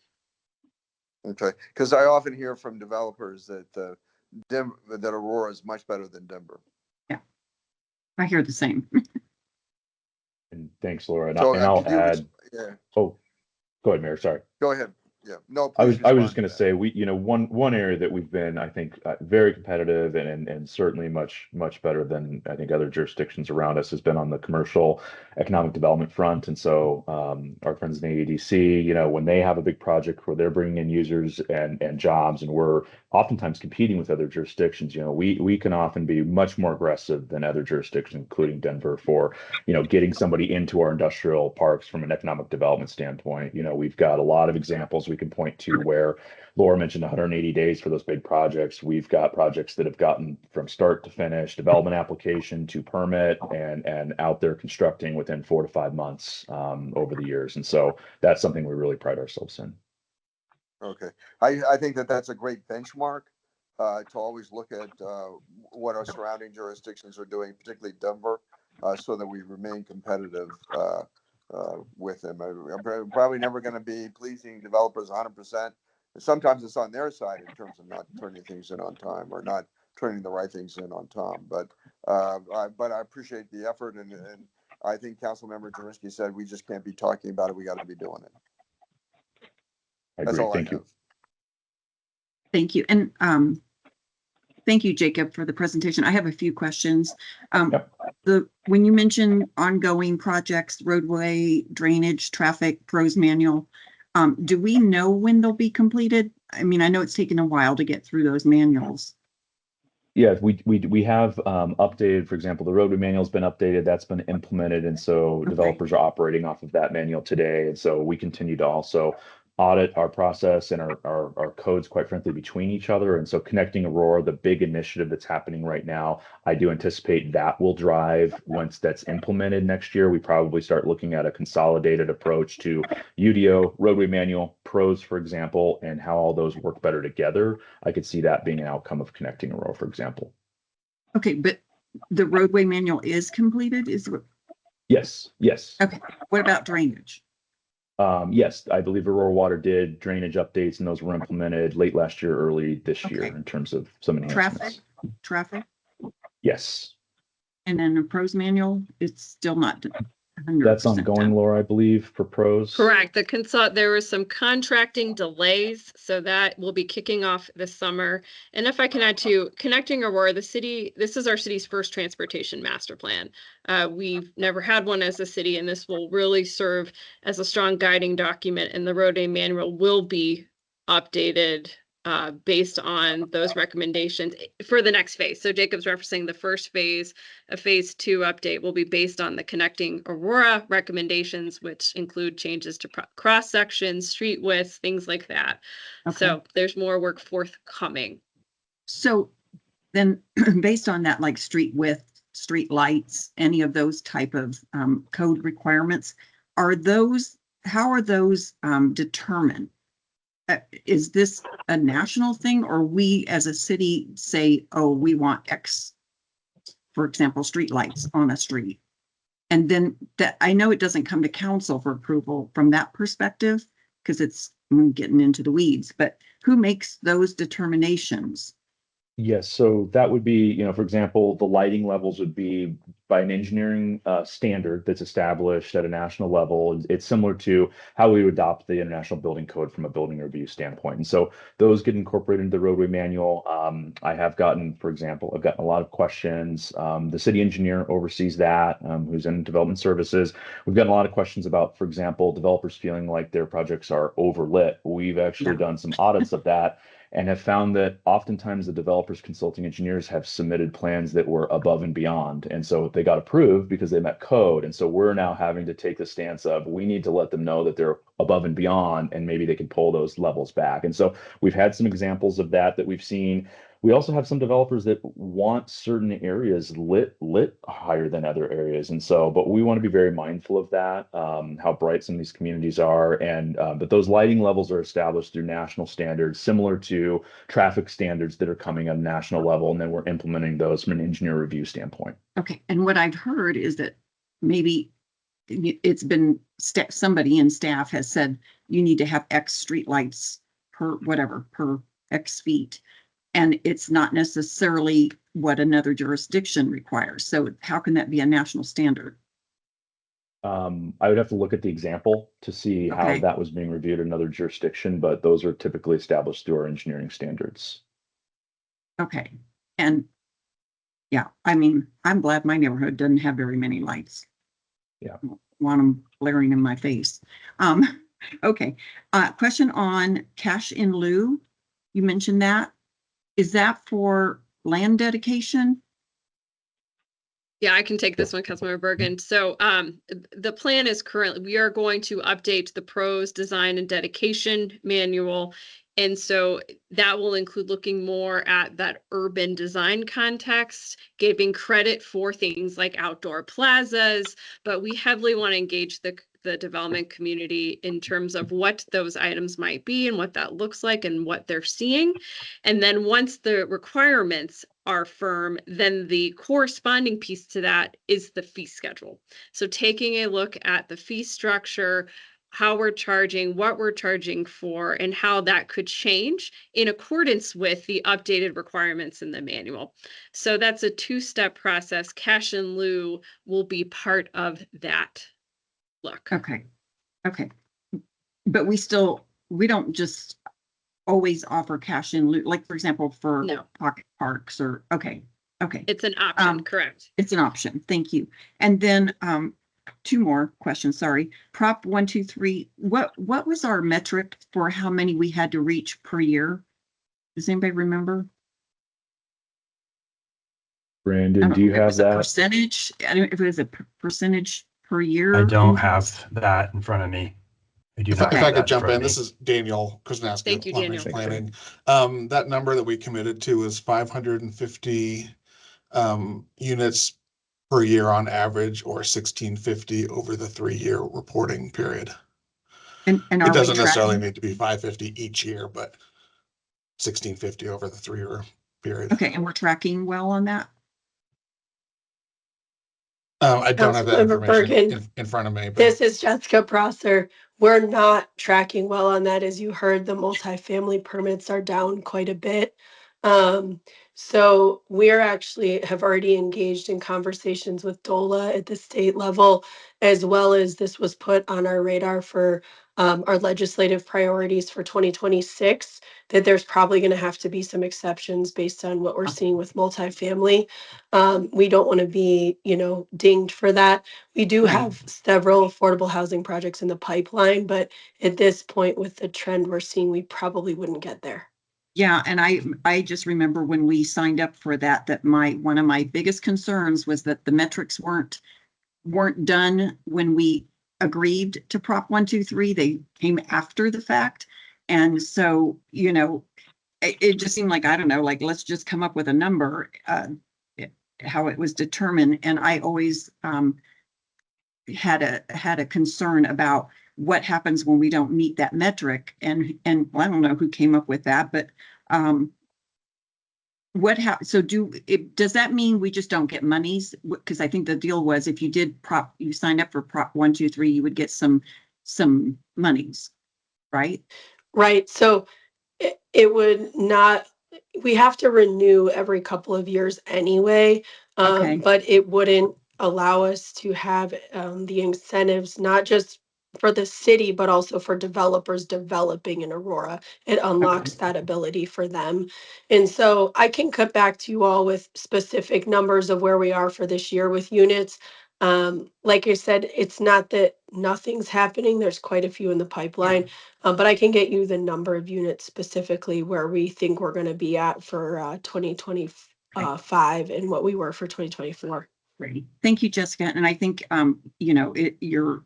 Okay, because I often hear from developers that that Aurora is much better than Denver.
Yeah, I hear the same.
And thanks, Laura. And,
So,
I'll
could you
add.
yeah,
Oh, go ahead, Mayor. Sorry.
go ahead. Yeah, no,
I was
please
just
respond
going to
that.
say one area that we've been, I think, very competitive and certainly much better than I think other jurisdictions around us has been on the commercial economic development front. And so our friends in the AEDC, when they have a big project where they're bringing in users and jobs, and we're oftentimes competing with other jurisdictions, we can often be much more aggressive than other jurisdictions, including Denver, for getting somebody into our industrial parks from an economic development standpoint. We've got a lot of examples we can point to where Laura mentioned 180 days for those big projects. We've got projects that have gotten from start to finish, development application to permit, and out there constructing within 4 to 5 months over the years. And so that's something we really pride ourselves in.
Okay, I think that's a great benchmark to always look at what our surrounding jurisdictions are doing, particularly Denver, so that we remain competitive with them. I'm probably never going to be pleasing developers 100%. Sometimes it's on their side in terms of not turning things in on time or not turning the right things in on Tom. But I appreciate the effort, and I think Councilmember Jurinsky said we just can't be talking about it. We got to be doing it.
I
That's
agree.
all
Thank
I
you.
have.
Thank you. And thank you, Jacob, for the presentation. I have a few questions.
Yep.
When you mention ongoing projects, roadway, drainage, traffic, pros manual, do we know when they'll be completed? I mean, I know it's taken a while to get through those manuals.
Yeah, we have updated, for example, the roadway manual's been updated, that's been implemented, and so
Okay.
developers are operating off of that manual today. And so we continue to also audit our process and our codes, quite frankly, between each other. And so connecting Aurora, the big initiative that's happening right now, I do anticipate that will drive, once that's implemented next year, we probably start looking at a consolidated approach to UDO, roadway manual, pros, for example, and how all those work better together. I could see that being an outcome of connecting Aurora, for example.
Okay, but the roadway manual is completed?
Yes.
Okay, what about drainage?
Yes, I believe Aurora Water did drainage updates, and those were implemented late last year, early this year,
Okay.
in terms of some enhancements.
Traffic,
Yes,
and then the pros manual, it's still not 100%
that's ongoing,
done.
Laura, I believe, for pros.
Correct. There were some contracting delays, so that will be kicking off this summer. And if I can add to connecting Aurora, this is our city's first transportation master plan. We've never had one as a city, and this will really serve as a strong guiding document, and the roadway manual will be updated based on those recommendations for the next phase. So Jacob's referencing the first phase. A phase 2 update will be based on the Connecting Aurora recommendations, which include changes to cross sections, street widths, things like that.
Okay.
So there's more work forthcoming.
So then based on that, like street width, street lights, any of those type of code requirements, how are those determined? Is this a national thing, or we as a city say, oh, we want X, for example, street lights on a street? And then that, I know it doesn't come to council for approval from that perspective, because it's getting into the weeds, but who makes those determinations?
Yes, so that would be, for example, the lighting levels would be by an engineering standard that's established at a national level. It's similar to how we would adopt the International Building Code from a building review standpoint. And so those get incorporated into the roadway manual. I've gotten a lot of questions. The city engineer oversees that, who's in development services. We've gotten a lot of questions about, for example, developers feeling like their projects are overlit. We've actually done some audits of that, and have found that oftentimes the developers, consulting engineers have submitted plans that were above and beyond. And so they got approved because they met code. And so we're now having to take the stance of, we need to let them know that they're above and beyond, and maybe they can pull those levels back. And so we've had some examples of that we've seen. We also have some developers that want certain areas lit higher than other areas. And so, but we want to be very mindful of that, how bright some of these communities are. And, but those lighting levels are established through national standards, similar to traffic standards that are coming at a national level. And then we're implementing those from an engineer review standpoint.
Okay. And what I've heard is that maybe it's been somebody in staff has said, you need to have X streetlights per X feet. And it's not necessarily what another jurisdiction requires. So how can that be a national standard?
I would have to look at the example to see how that was being reviewed in another jurisdiction, but those are typically established through our engineering standards.
Okay. And yeah, I mean, I'm glad my neighborhood doesn't have very many lights.
Yeah.
I don't want them blaring in my face. Okay. Question on cash in lieu. You mentioned that. Is that for land dedication?
Yeah, I can take this one, Councilmember Bergan. So the plan is we are going to update the pros design and dedication manual. And so that will include looking more at that urban design context, giving credit for things like outdoor plazas, but we heavily want to engage the development community in terms of what those items might be and what that looks like and what they're seeing. And then once the requirements are firm, then the corresponding piece to that is the fee schedule. So taking a look at the fee structure, how we're charging, what we're charging for, and how that could change in accordance with the updated requirements in the manual. So that's a two-step process. Cash in lieu will be part of that look.
Okay. Okay. But we don't just always offer cash in lieu, like for example, for
No.
pocket parks or, okay.
It's an option,
Um,
correct?
It's an option. Thank you. And then, two more questions, sorry. Prop 123, what was our metric for how many we had to reach per year? Does anybody remember?
Brandon, do you
It
have
was a
that?
percentage. I don't know if it was a percentage per year.
I don't have that in front of me. I do
If
not
I
have
could
that in
jump
front
in,
of me.
this is Danielle Krasnowski
Thank you,
of Long Range
Danielle.
Planning. That number that we committed to is 550 units per year on average, or 1650 over the 3-year reporting period.
And
It
are we
doesn't necessarily
tracking?
need to be 550 each year, but 1650 over the 3-year period.
Okay, and we're tracking well on that?
I don't have that
Councilmember
information
Bergan,
in front of me, but
this is Jessica Prosser. We're not tracking well on that. As you heard, the multifamily permits are down quite a bit. So we're actually have already engaged in conversations with DOLA at the state level, as well as this was put on our radar for our legislative priorities for 2026, that there's probably going to have to be some exceptions based on what we're seeing with multifamily. We don't want to be, dinged for that. We do
Right.
have several affordable housing projects in the pipeline, but at this point with the trend we're seeing, we probably wouldn't get there.
Yeah, and I just remember when we signed up for that, one of my biggest concerns was that the metrics weren't done when we agreed to Prop 123. They came after the fact. And so, it just seemed like, I don't know, like, let's just come up with a number, how it was determined. And I always had a concern about what happens when we don't meet that metric. And well, I don't know who came up with that, but so does that mean we just don't get monies? Because I think the deal was if you signed up for Prop 123, you would get some monies, right?
Right. So it would not, we have to renew every couple of years anyway,
Okay.
but it wouldn't allow us to have the incentives, not just for the city, but also for developers developing in Aurora. It unlocks that ability for them. And so I can cut back to you all with specific numbers of where we are for this year with units. Like I said, it's not that nothing's happening. There's quite a few in the pipeline. But I can get you the number of units specifically where we think we're going to be at for 2025 and what we were for 2024.
Great. Thank you, Jessica. And I think, you're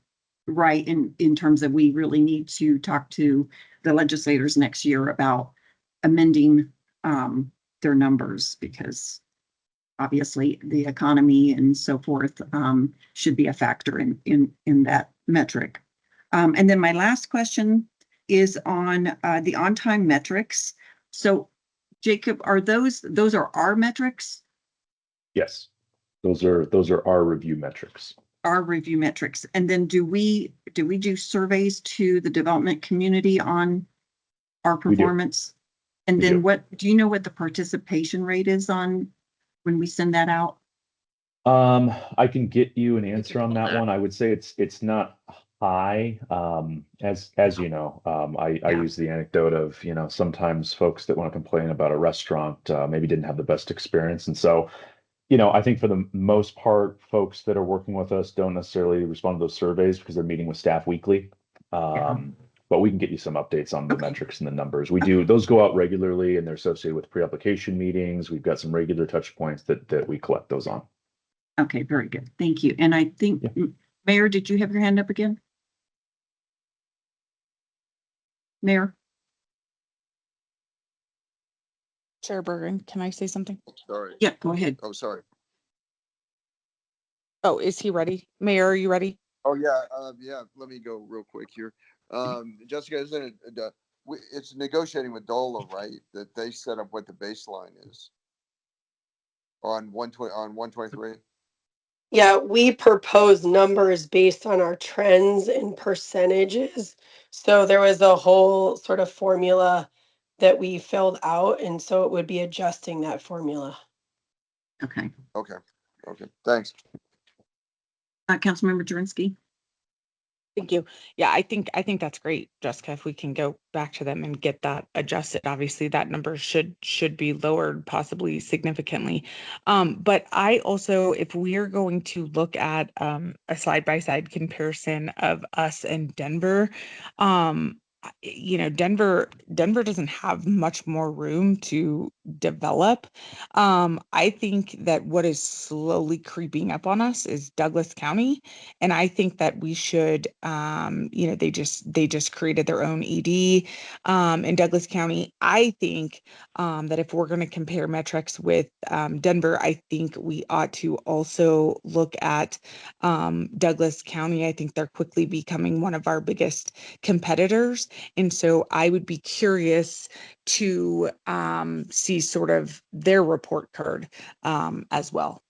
right in terms of we really need to talk to the legislators next year about amending their numbers, because obviously the economy and so forth should be a factor in that metric. And then my last question is on the on-time metrics. So Jacob, are those are our metrics?
Yes, those are our review metrics.
Our review metrics. And then do we do surveys to the development community on our performance? And then do you know what the participation rate is on when we send that out?
I can get you an answer on that one. I would say it's not high. As you know, I use the anecdote of, sometimes folks that want to complain about a restaurant maybe didn't have the best experience. And so, I think for the most part, folks that are working with us don't necessarily respond to those surveys because they're meeting with staff weekly. But we can get you some updates on the metrics and the numbers. Those go out regularly, and they're associated with pre-application meetings. We've got some regular touch points that we collect those on.
Okay, very good. Thank you. And I think, Mayor, did you have your hand up again? Mayor?
Chair Bergan, can I say something?
Sorry.
Yeah, go ahead.
Oh, sorry.
Oh, is he ready? Mayor, are you ready?
Oh, yeah. Yeah. Let me go real quick here. Jessica, isn't it? It's negotiating with DOLA, right? That they set up what the baseline is on 123.
Yeah, we propose numbers based on our trends and percentages. So there was a whole sort of formula that we filled out, and so it would be adjusting that formula.
Okay.
Okay, okay, thanks.
Councilmember Jurinsky.
Thank you. Yeah, I think that's great, Jessica. If we can go back to them and get that adjusted, obviously that number should be lowered, possibly significantly. But I also, if we are going to look at a side-by-side comparison of us and Denver, Denver doesn't have much more room to develop. I think that what is slowly creeping up on us is Douglas County. And I think that we should, they just created their own ED in Douglas County. I think that if we're going to compare metrics with Denver, I think we ought to also look at Douglas County. I think they're quickly becoming one of our biggest competitors. And so I would be curious to see sort of their report card as well.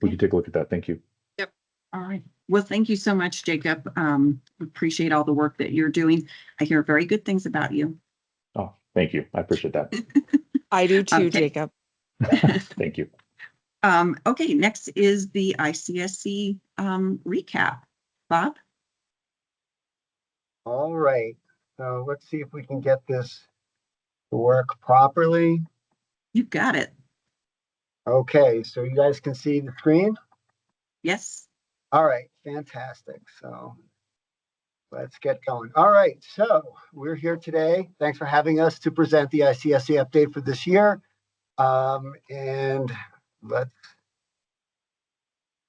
We can take a look at that. Thank you.
Yep.
All right. Well, thank you so much, Jacob. Appreciate all the work that you're doing. I hear very good things about you.
Oh, thank you. I appreciate that.
I do too,
Okay.
Jacob.
Thank you.
Okay, next is the ICSC recap. Bob?
All right, so let's see if we can get this to work properly.
You got it.
Okay, so you guys can see the screen?
Yes.
All right, fantastic. So let's get going. All right, so we're here today. Thanks for having us to present the ICSC update for this year. And let's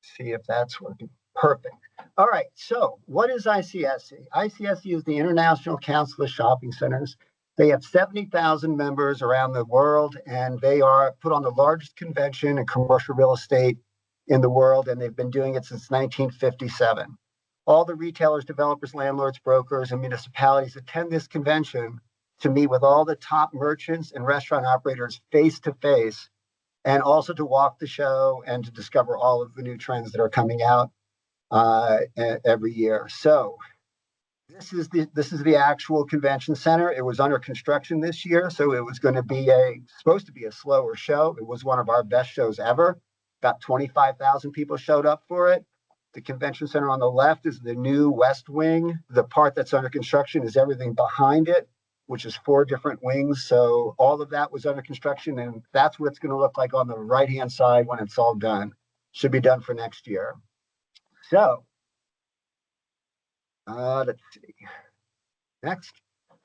see if that's working. Perfect. All right, so what is ICSC? ICSC is the International Council of Shopping Centers. They have 70,000 members around the world, and they are put on the largest convention in commercial real estate in the world, and they've been doing it since 1957. All the retailers, developers, landlords, brokers, and municipalities attend this convention to meet with all the top merchants and restaurant operators face to face, and also to walk the show and to discover all of the new trends that are coming out every year. So this is the actual convention center. It was under construction this year, so it was going to be supposed to be a slower show. It was one of our best shows ever. About 25,000 people showed up for it. The convention center on the left is the new West Wing. The part that's under construction is everything behind it, which is 4 different wings. So all of that was under construction, and that's what it's going to look like on the right-hand side when it's all done. Should be done for next year. So let's see. Next.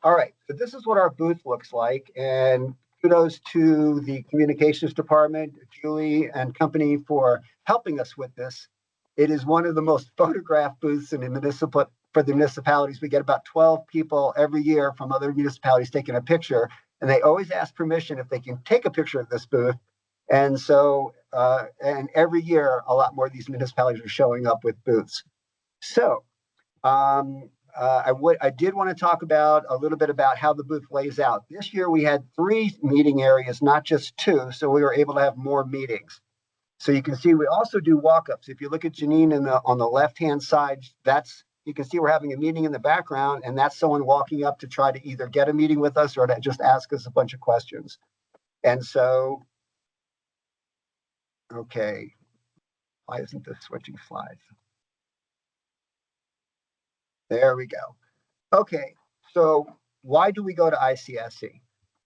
All right. So this is what our booth looks like. And kudos to the communications department, Julie and company, for helping us with this. It is one of the most photographed booths in the for the municipalities. We get about 12 people every year from other municipalities taking a picture. And they always ask permission if they can take a picture of this booth. And so, and every year, a lot more of these municipalities are showing up with booths. So, I did want to talk about a little bit about how the booth lays out. This year we had 3 meeting areas, not just 2, so we were able to have more meetings. So you can see we also do walk-ups. If you look at Janine on the left-hand side, you can see we're having a meeting in the background, and that's someone walking up to try to either get a meeting with us or to just ask us a bunch of questions. And so, okay, why isn't this switching slides? There we go. Okay, so why do we go to ICSC?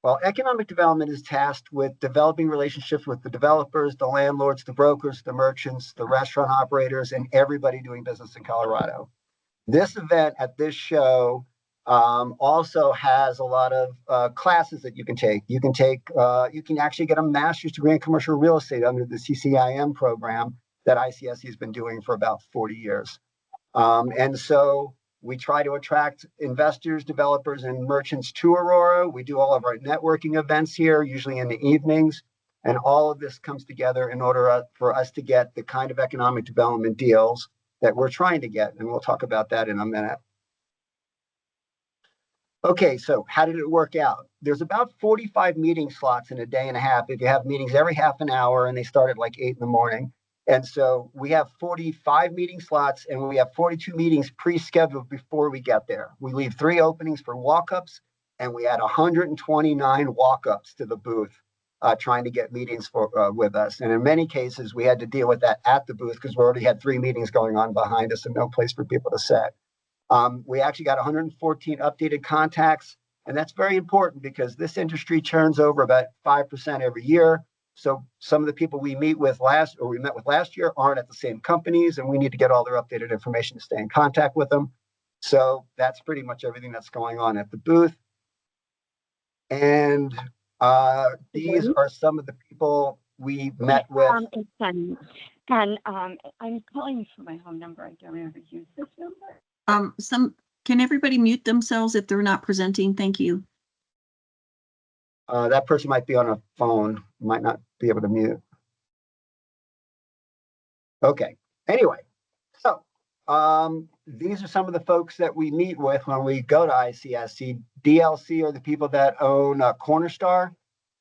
Well, economic development is tasked with developing relationships with the developers, the landlords, the brokers, the merchants, the restaurant operators, and everybody doing business in Colorado. This event at this show also has a lot of classes that you can take. You can actually get a master's degree in commercial real estate under the CCIM program that ICSC has been doing for about 40 years. And so we try to attract investors, developers, and merchants to Aurora. We do all of our networking events here, usually in the evenings. And all of this comes together in order for us to get the kind of economic development deals that we're trying to get. And we'll talk about that in a minute. Okay, so how did it work out? There's about 45 meeting slots in a day and a half. If you have meetings every half an hour and they start at like 8 in the morning. And so we have 45 meeting slots and we have 42 meetings pre-scheduled before we get there. We leave 3 openings for walk-ups and we had 129 walk-ups to the booth trying to get meetings with us. And in many cases, we had to deal with that at the booth because we already had 3 meetings going on behind us and no place for people to sit. We actually got 114 updated contacts, and that's very important because this industry churns over about 5% every year. So some of the people we met with last year aren't at the same companies, and we need to get all their updated information to stay in contact with them. So that's pretty much everything that's going on at the booth. And these are some of the people we met with.
It's Sunny. And I'm calling from my home number. I don't ever use this number.
Can everybody mute themselves if they're not presenting? Thank you.
That person might be on a phone, might not be able to mute. Okay, anyway, so these are some of the folks that we meet with when we go to ICSC. DLC are the people that own Cornerstar.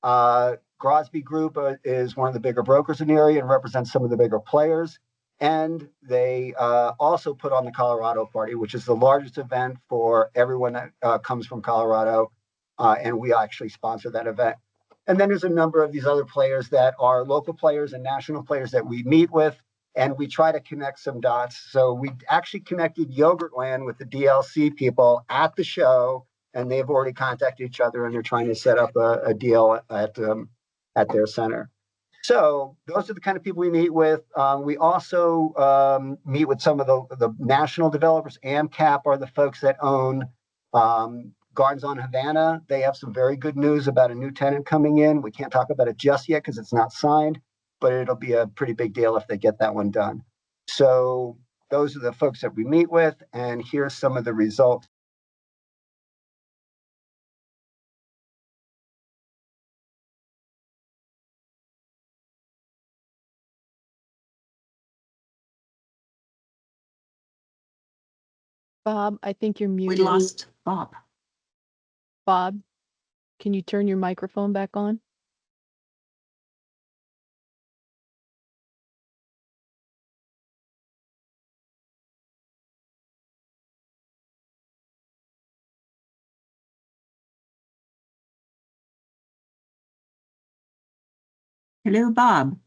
Grosby Group is one of the bigger brokers in the area and represents some of the bigger players. And they also put on the Colorado Party, which is the largest event for everyone that comes from Colorado. And we actually sponsor that event. And then there's a number of these other players that are local players and national players that we meet with. And we try to connect some dots. So we actually connected Yogurtland with the DLC people at the show. And they've already contacted each other and they're trying to set up a deal at their center. So those are the kind of people we meet with. We also meet with some of the national developers. AMCAP are the folks that own Gardens on Havana. They have some very good news about a new tenant coming in. We can't talk about it just yet because it's not signed, but it'll be a pretty big deal if they get that one done. So those are the folks that we meet with, and here's some of the results.
Bob, I think you're
We
muted.
lost Bob.
Bob, can you turn your microphone back on?
Hello, Bob.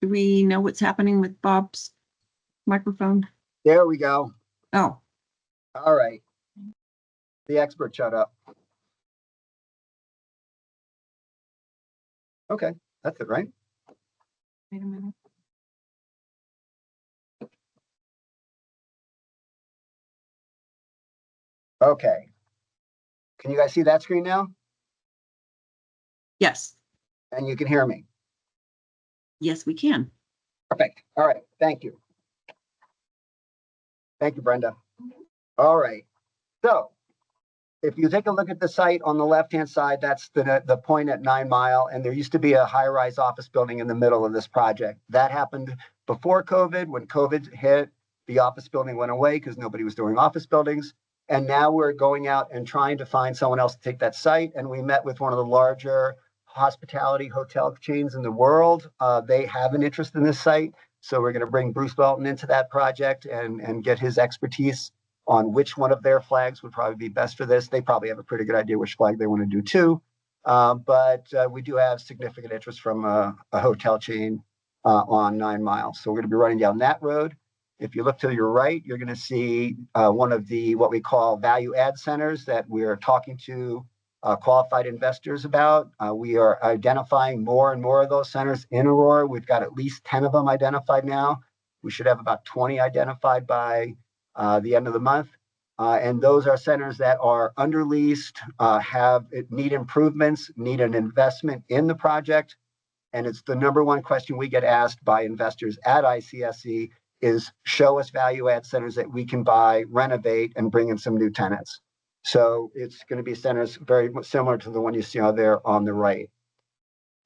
Do we know what's happening with Bob's microphone?
There we go.
Oh.
All right. The expert shut up. Okay, that's it, right?
Wait a minute.
Okay. Can you guys see that screen now?
Yes.
And you can hear me?
Yes, we can.
Perfect. All right. Thank you. Thank you, Brenda. All right. So if you take a look at the site on the left-hand side, that's the point at 9 Mile. And there used to be a high-rise office building in the middle of this project. That happened before COVID. When COVID hit, the office building went away because nobody was doing office buildings. And now we're going out and trying to find someone else to take that site. And we met with one of the larger hospitality hotel chains in the world. They have an interest in this site. So we're going to bring Bruce Welton into that project and get his expertise on which one of their flags would probably be best for this. They probably have a pretty good idea which flag they want to do too. But we do have significant interest from a hotel chain on 9 Mile. So we're going to be running down that road. If you look to your right, you're going to see one of the what we call value add centers that we're talking to qualified investors about. We are identifying more and more of those centers in Aurora. We've got at least 10 of them identified now. We should have about 20 identified by the end of the month. And those are centers that are under leased, need improvements, need an investment in the project. and it's the number one question we get asked by investors at ICSC is show us value add centers that we can buy, renovate, and bring in some new tenants. So it's going to be centers very similar to the one you see out there on the right.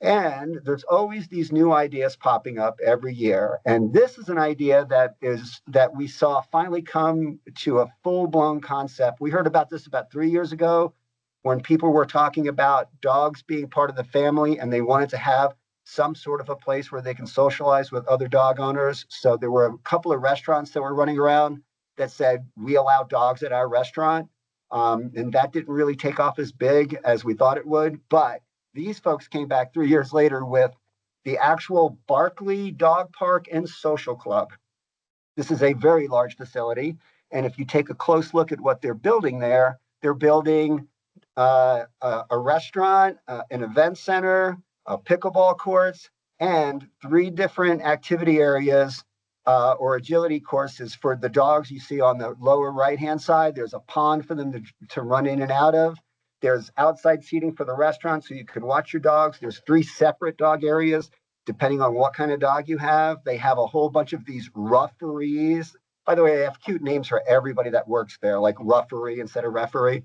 And there's always these new ideas popping up every year. And this is an idea that we saw finally come to a full-blown concept. We heard about this about 3 years ago when people were talking about dogs being part of the family and they wanted to have some sort of a place where they can socialize with other dog owners. So there were a couple of restaurants that were running around that said, we allow dogs at our restaurant. And that didn't really take off as big as we thought it would. But these folks came back 3 years later with the actual Barkley Dog Park and Social Club. This is a very large facility. And if you take a close look at what they're building there, they're building a restaurant, an event center, pickleball courts, and 3 different activity areas or agility courses for the dogs you see on the lower right-hand side. There's a pond for them to run in and out of. There's outside seating for the restaurant so you can watch your dogs. There's 3 separate dog areas, depending on what kind of dog you have. They have a whole bunch of these rufferees. By the way, they have cute names for everybody that works there, like rufferee instead of referee.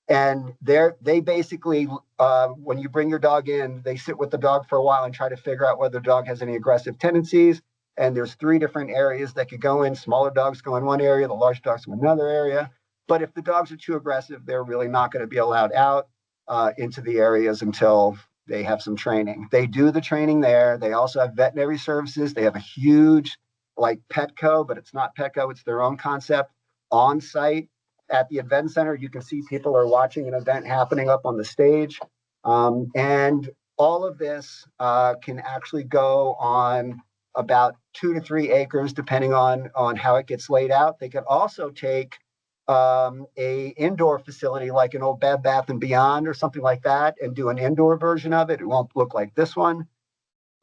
And they basically, when you bring your dog in, they sit with the dog for a while and try to figure out whether the dog has any aggressive tendencies. And there's 3 different areas that could go in. Smaller dogs go in one area, the large dogs go in another area. But if the dogs are too aggressive, they're really not going to be allowed out into the areas until they have some training. They do the training there. They also have veterinary services. They have a huge, like Petco, but it's not Petco. It's their own concept on site at the event center. You can see people are watching an event happening up on the stage. And all of this can actually go on about 2 to 3 acres, depending on how it gets laid out. They could also take a indoor facility like an old Bed Bath & Beyond or something like that and do an indoor version of it. It won't look like this one,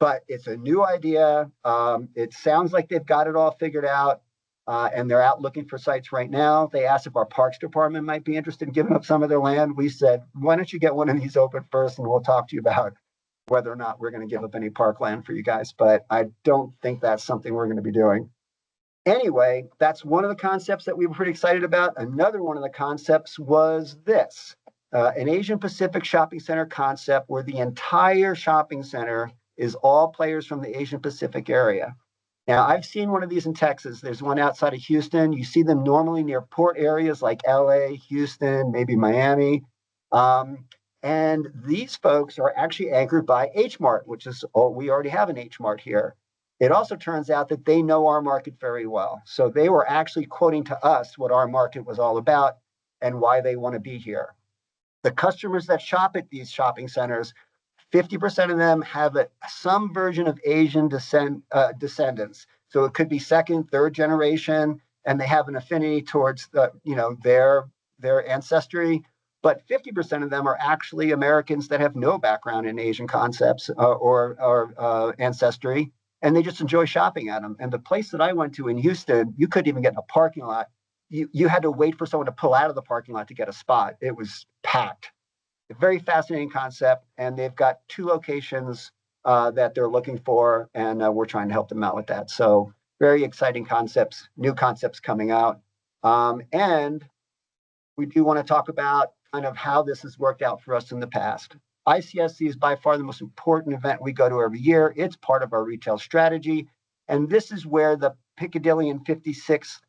but it's a new idea. It sounds like they've got it all figured out, and they're out looking for sites right now. They asked if our Parks Department might be interested in giving up some of their land. We said, why don't you get one of these open first, and we'll talk to you about whether or not we're going to give up any parkland for you guys. But I don't think that's something we're going to be doing. Anyway, that's one of the concepts that we were pretty excited about. Another one of the concepts was this, an Asian Pacific shopping center concept where the entire shopping center is all players from the Asian Pacific area. Now, I've seen one of these in Texas. There's one outside of Houston. You see them normally near port areas like LA, Houston, maybe Miami. And these folks are actually anchored by H Mart, which is, we already have an H Mart here. It also turns out that they know our market very well. So they were actually quoting to us what our market was all about and why they want to be here. The customers that shop at these shopping centers, 50% of them have some version of Asian descendants. So it could be 2nd, 3rd generation, and they have an affinity towards their ancestry. But 50% of them are actually Americans that have no background in Asian concepts or ancestry. And they just enjoy shopping at them. And the place that I went to in Houston, you couldn't even get in a parking lot. You had to wait for someone to pull out of the parking lot to get a spot. It was packed. A very fascinating concept. And they've got 2 locations that they're looking for. And we're trying to help them out with that. So very exciting concepts, new concepts coming out. And we do want to talk about kind of how this has worked out for us in the past. ICSC is by far the most important event we go to every year. It's part of our retail strategy. And this is where the Piccadilly and 56th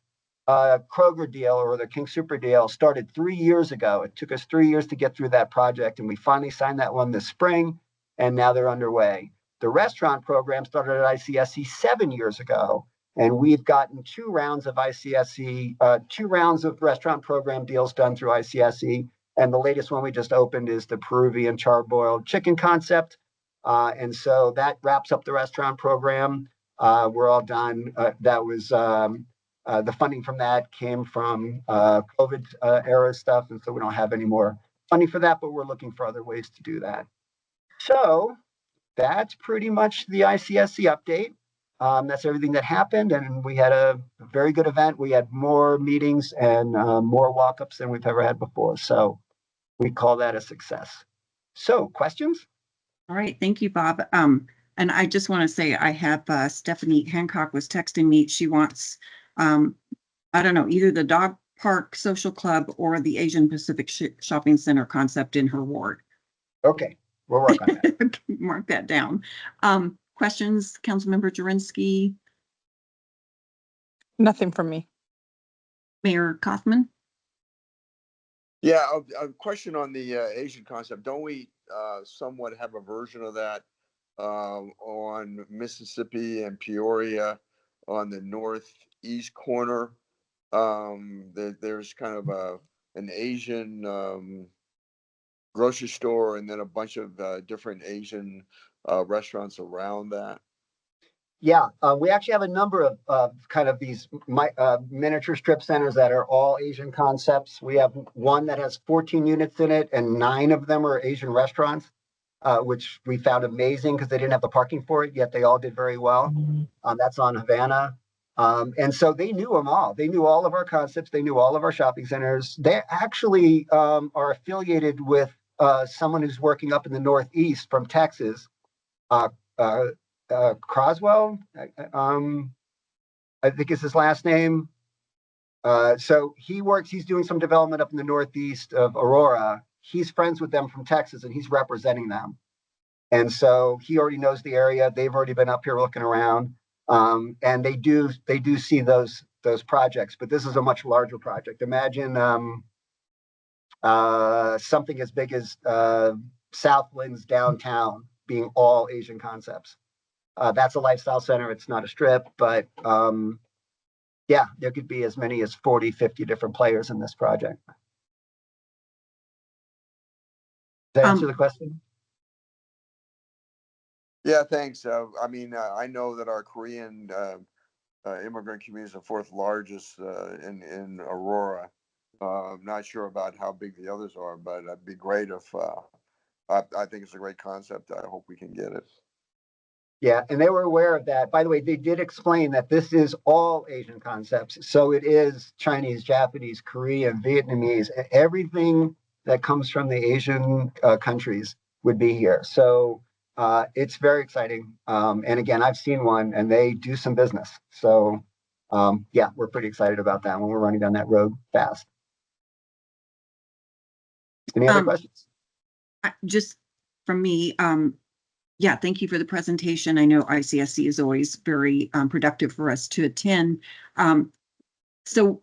Kroger deal or the King Super deal started 3 years ago. It took us 3 years to get through that project. And we finally signed that one this spring. And now they're underway. The restaurant program started at ICSC 7 years ago. And we've gotten 2 rounds of ICSC, 2 rounds of restaurant program deals done through ICSC. And the latest one we just opened is the Peruvian charboiled chicken concept. And so that wraps up the restaurant program. We're all done. That was the funding from that came from COVID era stuff. And so we don't have any more funding for that, but we're looking for other ways to do that. So that's pretty much the ICSC update. That's everything that happened. And we had a very good event. We had more meetings and more walk-ups than we've ever had before. So we call that a success. So questions?
All right. Thank you, Bob. And I just want to say, I have Stephanie Hancock was texting me. She wants, I don't know, either the dog park social club or the Asian Pacific Shopping Center concept in her ward.
Okay, we'll work on that.
Mark that down. Questions, Councilmember Jurinsky,
Nothing from me.
Mayor Kaufman?
Yeah, a question on the Asian concept. Don't we somewhat have a version of that on Mississippi and Peoria on the northeast corner? There's kind of an Asian grocery store and then a bunch of different Asian restaurants around that.
Yeah, we actually have a number of kind of these miniature strip centers that are all Asian concepts. We have one that has 14 units in it, and 9 of them are Asian restaurants, which we found amazing because they didn't have the parking for it, yet they all did very well. That's on Havana. And so they knew them all. They knew all of our concepts. They knew all of our shopping centers. They actually are affiliated with someone who's working up in the Northeast from Texas. Croswell, I think is his last name. So he's doing some development up in the northeast of Aurora. He's friends with them from Texas and he's representing them. And so he already knows the area. They've already been up here looking around. And they do see those projects, but this is a much larger project. Imagine something as big as Southland's downtown being all Asian concepts. That's a lifestyle center. It's not a strip, but yeah, there could be as many as 40, 50 different players in this project. Does that answer the question?
Yeah, thanks. I mean, I know that our Korean immigrant community is the 4th largest in Aurora. I'm not sure about how big the others are, but it'd be great if I think it's a great concept. I hope we can get it.
Yeah, and they were aware of that. By the way, they did explain that this is all Asian concepts. So it is Chinese, Japanese, Korean, Vietnamese, everything that comes from the Asian countries would be here. So it's very exciting. And again, I've seen one and they do some business. So yeah, we're pretty excited about that when we're running down that road fast. Any other questions?
Just from me, yeah, thank you for the presentation. I know ICSC is always very productive for us to attend. So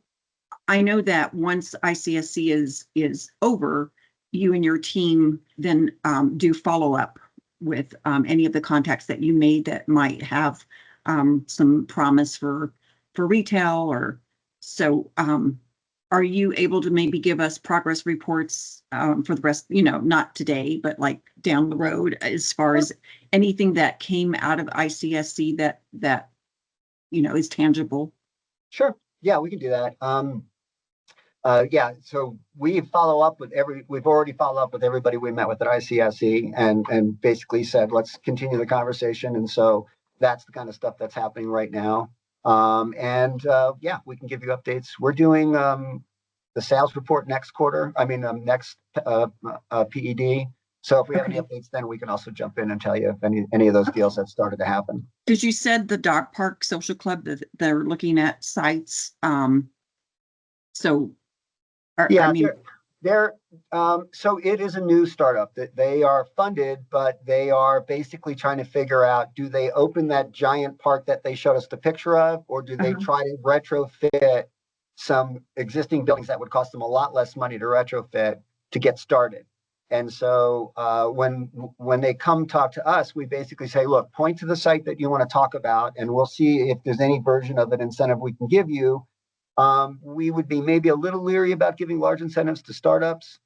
I know that once ICSC is over, you and your team then do follow up with any of the contacts that you made that might have some promise for retail or so. Are you able to maybe give us progress reports for the rest, not today, but like down the road as far as anything that came out of ICSC that is tangible?
Sure. Yeah, we can do that. Yeah, so we've already followed up with everybody we met with at ICSC and basically said, let's continue the conversation. And so that's the kind of stuff that's happening right now. Yeah, we can give you updates. We're doing the sales report next quarter. I mean, next PED. So if we have any updates, then we can also jump in and tell you if any of those deals have started to happen.
Because you said the dog park social club that they're looking at sites. So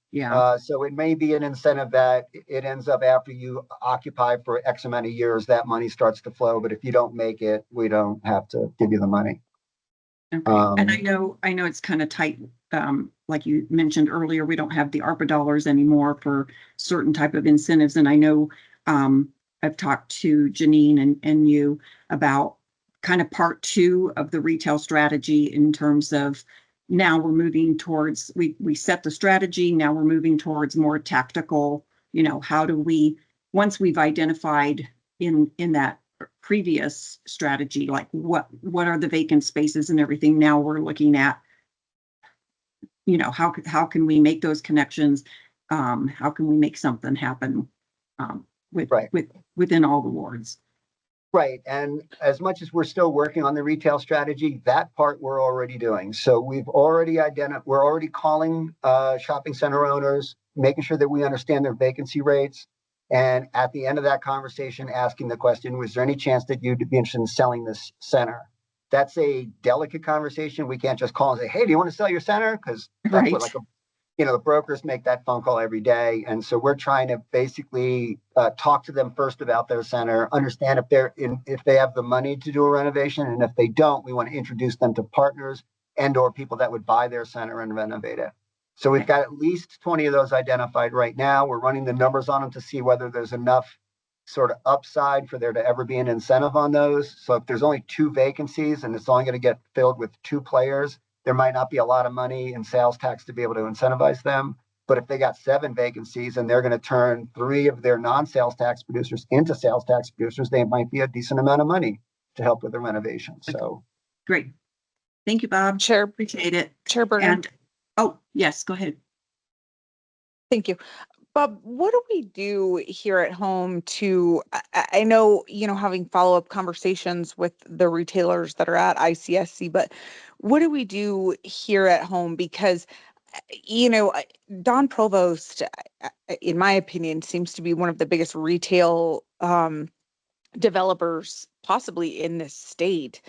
Yeah.
So it may be an incentive that it ends up after you occupy for X amount of years, that money starts to flow. But if you don't make it, we don't have to give you the money.
Okay. And I know it's kind of tight. Like you mentioned earlier, we don't have the ARPA dollars anymore for certain type of incentives. And I know I've talked to Janine and you about kind of part 2 of the retail strategy in terms of now we're moving towards, we set the strategy, now we're moving towards more tactical, how do we, once we've identified in that previous strategy, like what are the vacant spaces and everything. Now we're looking at, how can we make those connections? How can we make something happen within all the wards?
Right. And as much as we're still working on the retail strategy, that part we're already doing. So we're already calling shopping center owners, making sure that we understand their vacancy rates. And at the end of that conversation, asking the question, was there any chance that you'd be interested in selling this center? That's a delicate conversation. We can't just call and say, hey, do you want to sell your center? Because that's what the brokers make that phone call every day. And so we're trying to basically talk to them first about their center, understand if they have the money to do a renovation. And if they don't, we want to introduce them to partners and or people that would buy their center and renovate it. So we've got at least 20 of those identified right now. We're running the numbers on them to see whether there's enough sort of upside for there to ever be an incentive on those. So if there's only 2 vacancies and it's only going to get filled with 2 players, there might not be a lot of money in sales tax to be able to incentivize them. But if they got 7 vacancies and they're going to turn 3 of their non-sales tax producers into sales tax producers, they might be a decent amount of money to help with the renovation. So
great. Thank you, Bob.
Chair,
appreciate it.
Chair Bergan.
And yes, go ahead.
Thank you. Bob, what do we do here at home to, I know, having follow-up conversations with the retailers that are at ICSC, but what do we do here at home? Because, Don Provost, in my opinion, seems to be one of the biggest retail developers possibly in this state.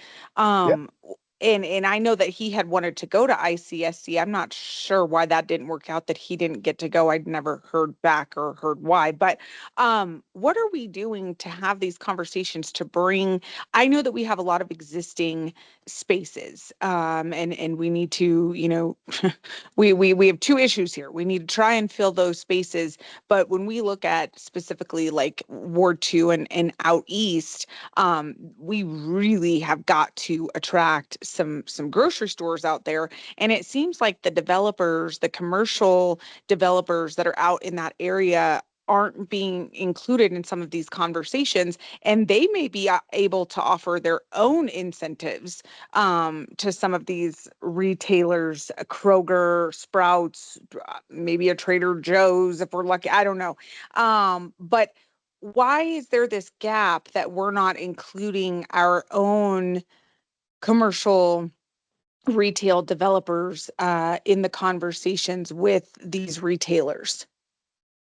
And I know that he had wanted to go to ICSC. I'm not sure why that didn't work out, that he didn't get to go. I'd never heard back or heard why. But what are we doing to have these conversations to bring? I know that we have a lot of existing spaces, and we need to, we have 2 issues here. We need to try and fill those spaces. But when we look at specifically like Ward 2 and out east, we really have got to attract some grocery stores out there. And it seems like the commercial developers that are out in that area aren't being included in some of these conversations, and they may be able to offer their own incentives to some of these retailers, Kroger, Sprouts, maybe a Trader Joe's if we're lucky. I don't know. But why is there this gap that we're not including our own commercial retail developers in the conversations with these retailers?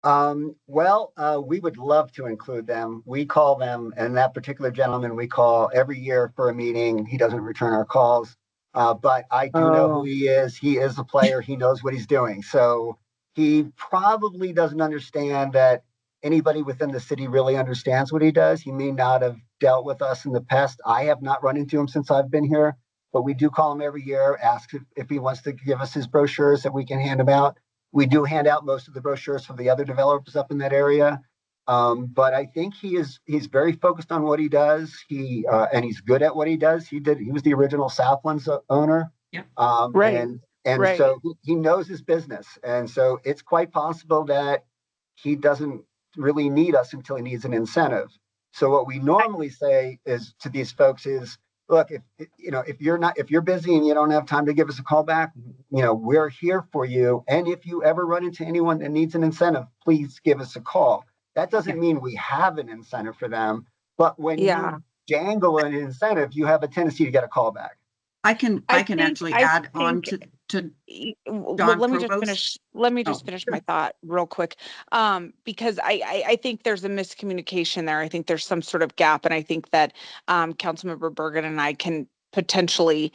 We would love to include them. We call them, and that particular gentleman we call every year for a meeting. He doesn't return our calls, but I do know who he is. He is a player. He knows what he's doing. So he probably doesn't understand that anybody within the city really understands what he does. He may not have dealt with us in the past. I have not run into him since I've been here, but we do call him every year, ask if he wants to give us his brochures that we can hand him out. We do hand out most of the brochures for the other developers up in that area. But I think he's very focused on what he does. And he's good at what he does. He was the original Southlands owner.
Yeah.
Right.
And so he knows his business. And so it's quite possible that he doesn't really need us until he needs an incentive. So what we normally say is to these folks is, look, if you're busy and you don't have time to give us a call back, we're here for you. And if you ever run into anyone that needs an incentive, please give us a call. That doesn't mean we have an incentive for them, but when you jangle an incentive, you have a tendency to get a call back.
I can actually add on to
well, let me just finish my thought real quick, because I think there's a miscommunication there. I think there's some sort of gap, and I think that Councilmember Bergan and I can potentially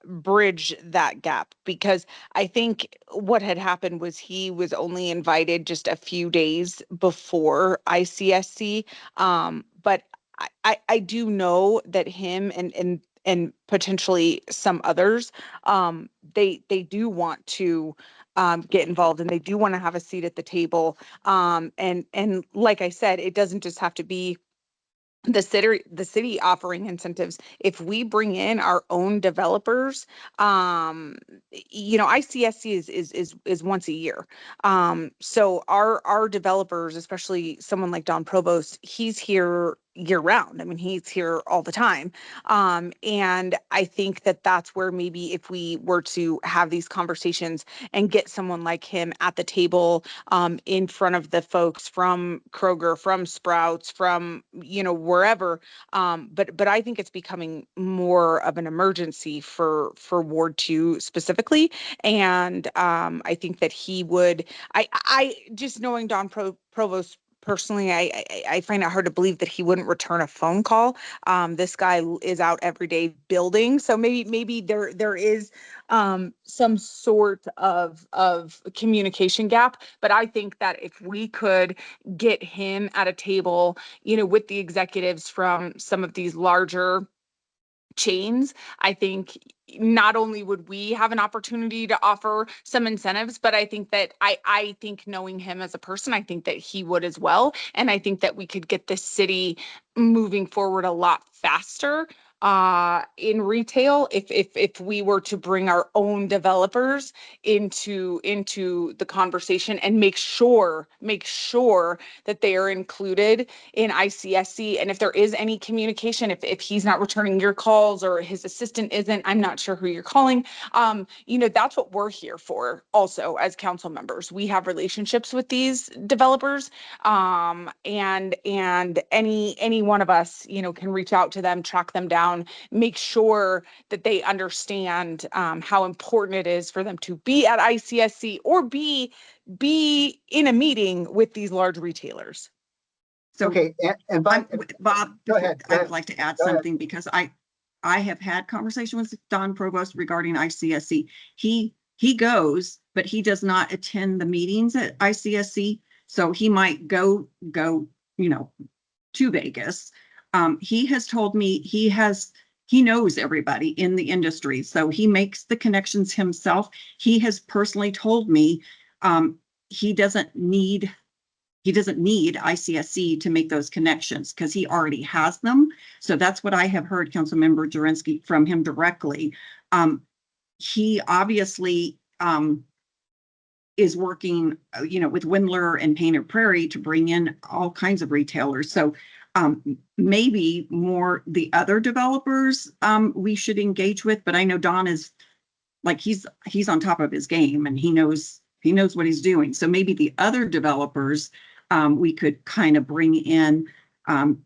bridge that gap, because I think what had happened was he was only invited just a few days before ICSC, but I do know that him and potentially some others, they do want to get involved, and they do want to have a seat at the table. And like I said, it doesn't just have to be the city offering incentives. If we bring in our own developers, ICSC is once a year. So our developers, especially someone like Don Provost, he's here year round. I mean, he's here all the time. And I think that that's where maybe if we were to have these conversations and get someone like him at the table, in front of the folks from Kroger, from Sprouts, from, wherever. But I think it's becoming more of an emergency for Ward 2 specifically. And I think that he would, I just knowing Don Provost personally, I find it hard to believe that he wouldn't return a phone call. This guy is out every day building, so maybe there is some sort of communication gap. But I think that if we could get him at a table, with the executives from some of these larger chains, I think not only would we have an opportunity to offer some incentives, but I think that I think knowing him as a person, I think that he would as well. And I think that we could get this city moving forward a lot faster in retail if we were to bring our own developers into the conversation and make sure that they are included in ICSC. And if there is any communication, if he's not returning your calls or his assistant isn't, I'm not sure who you're calling. That's what we're here for. Also, as council members, we have relationships with these developers, and any one of us, can reach out to them, track them down, make sure that they understand how important it is for them to be at ICSC or be in a meeting with these large retailers.
So,
okay, and
Bob,
go ahead.
I would like to add something because I have had conversation with Don Provost regarding ICSC. He goes, but he does not attend the meetings at ICSC. So he might go, to Vegas. He has told me he knows everybody in the industry. So he makes the connections himself. He has personally told me he doesn't need ICSC to make those connections because he already has them. So that's what I have heard, Councilmember Jurinsky, from him directly. He obviously is working, with Windler and Painted Prairie to bring in all kinds of retailers. So maybe more the other developers we should engage with. But I know Don is like he's on top of his game and he knows what he's doing. So maybe the other developers we could kind of bring in. And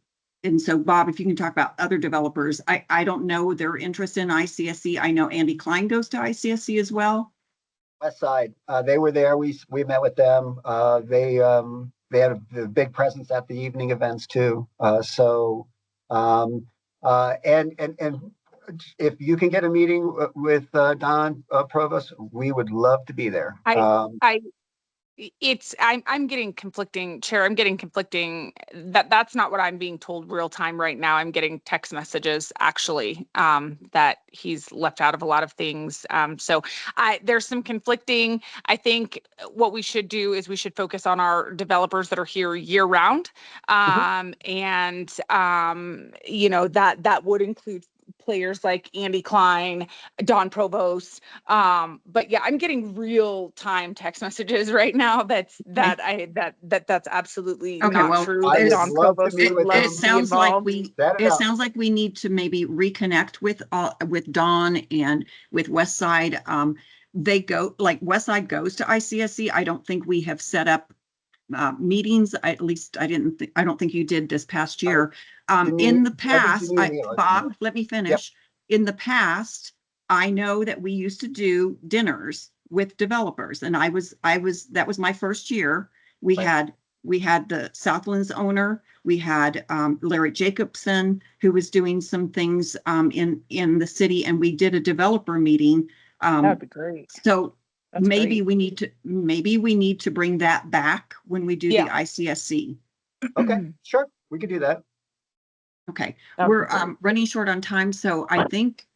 so, Bob, if you can talk about other developers, I don't know their interest in ICSC. I know Andy Klein goes to ICSC as well.
West Side, they were there. We met with them. They had a big presence at the evening events too. And if you can get a meeting with Don Provost, we would love to be there.
I'm getting conflicting, Chair. I'm getting conflicting. That's not what I'm being told real time right now. I'm getting text messages actually that he's left out of a lot of things. So there's some conflicting. I think what we should do is we should focus on our developers that are here year round, and that would include players like Andy Klein, Don Provost. But yeah, I'm getting real time text messages right now. That's absolutely not true.
I would
Don
love
Provost
to meet with them.
It sounds like we need to maybe reconnect with Don and with Westside. They go, like Westside goes to ICSC. I don't think we have set up meetings. At least I don't think you did this past year. In the past, Bob, let me finish. Yep. In the past, I know that we used to do dinners with developers, and that was my first year. We had the Southlands owner. We had Larry Jacobson, who was doing some things in the city, and we did a developer meeting.
That'd be great.
So maybe we need to bring that back when we do the ICSC.
Okay, sure, we could do that.
Okay, we're running short on time, so I think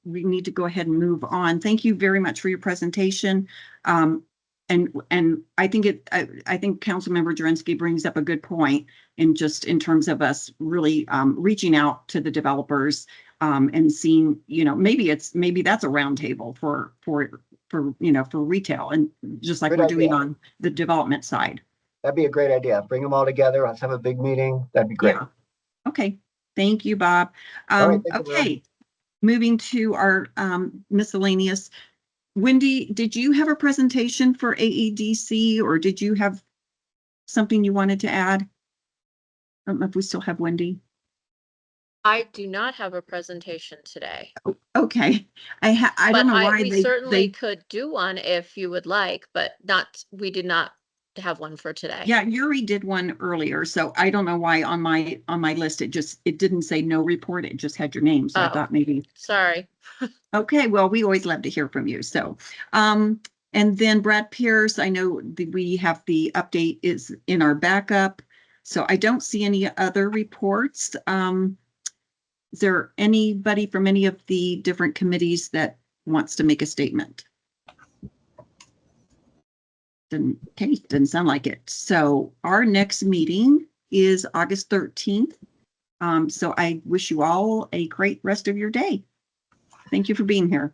we need to go ahead and move on. Thank you very much for your presentation. And I think I think Councilmember Jurinsky brings up a good point in terms of us really reaching out to the developers and seeing, maybe that's a roundtable for retail, and just like
Good
we're doing
idea.
on the development side.
That'd be a great idea. Bring them all together. Let's have a big meeting. That'd be great.
Yeah. Okay. Thank you, Bob.
All right, thank you, Bob.
Okay. Moving to our miscellaneous. Wendy, did you have a presentation for AEDC, or did you have something you wanted to add? I don't know if we still have Wendy.
I do not have a presentation today.
Oh, okay. I don't know why
we
they
certainly could do one if you would like, but we did not have one for today.
Yeah, Yuri did one earlier, so I don't know why on my list it didn't say no report, it just had your name, so I thought maybe.
Sorry.
Okay, well, we always love to hear from you. So, and then Brad Pierce, I know we have the update is in our backup, so I don't see any other reports. Is there anybody from any of the different committees that wants to make a statement? Okay, doesn't sound like it. So our next meeting is August 13th. So I wish you all a great rest of your day. Thank you for being here.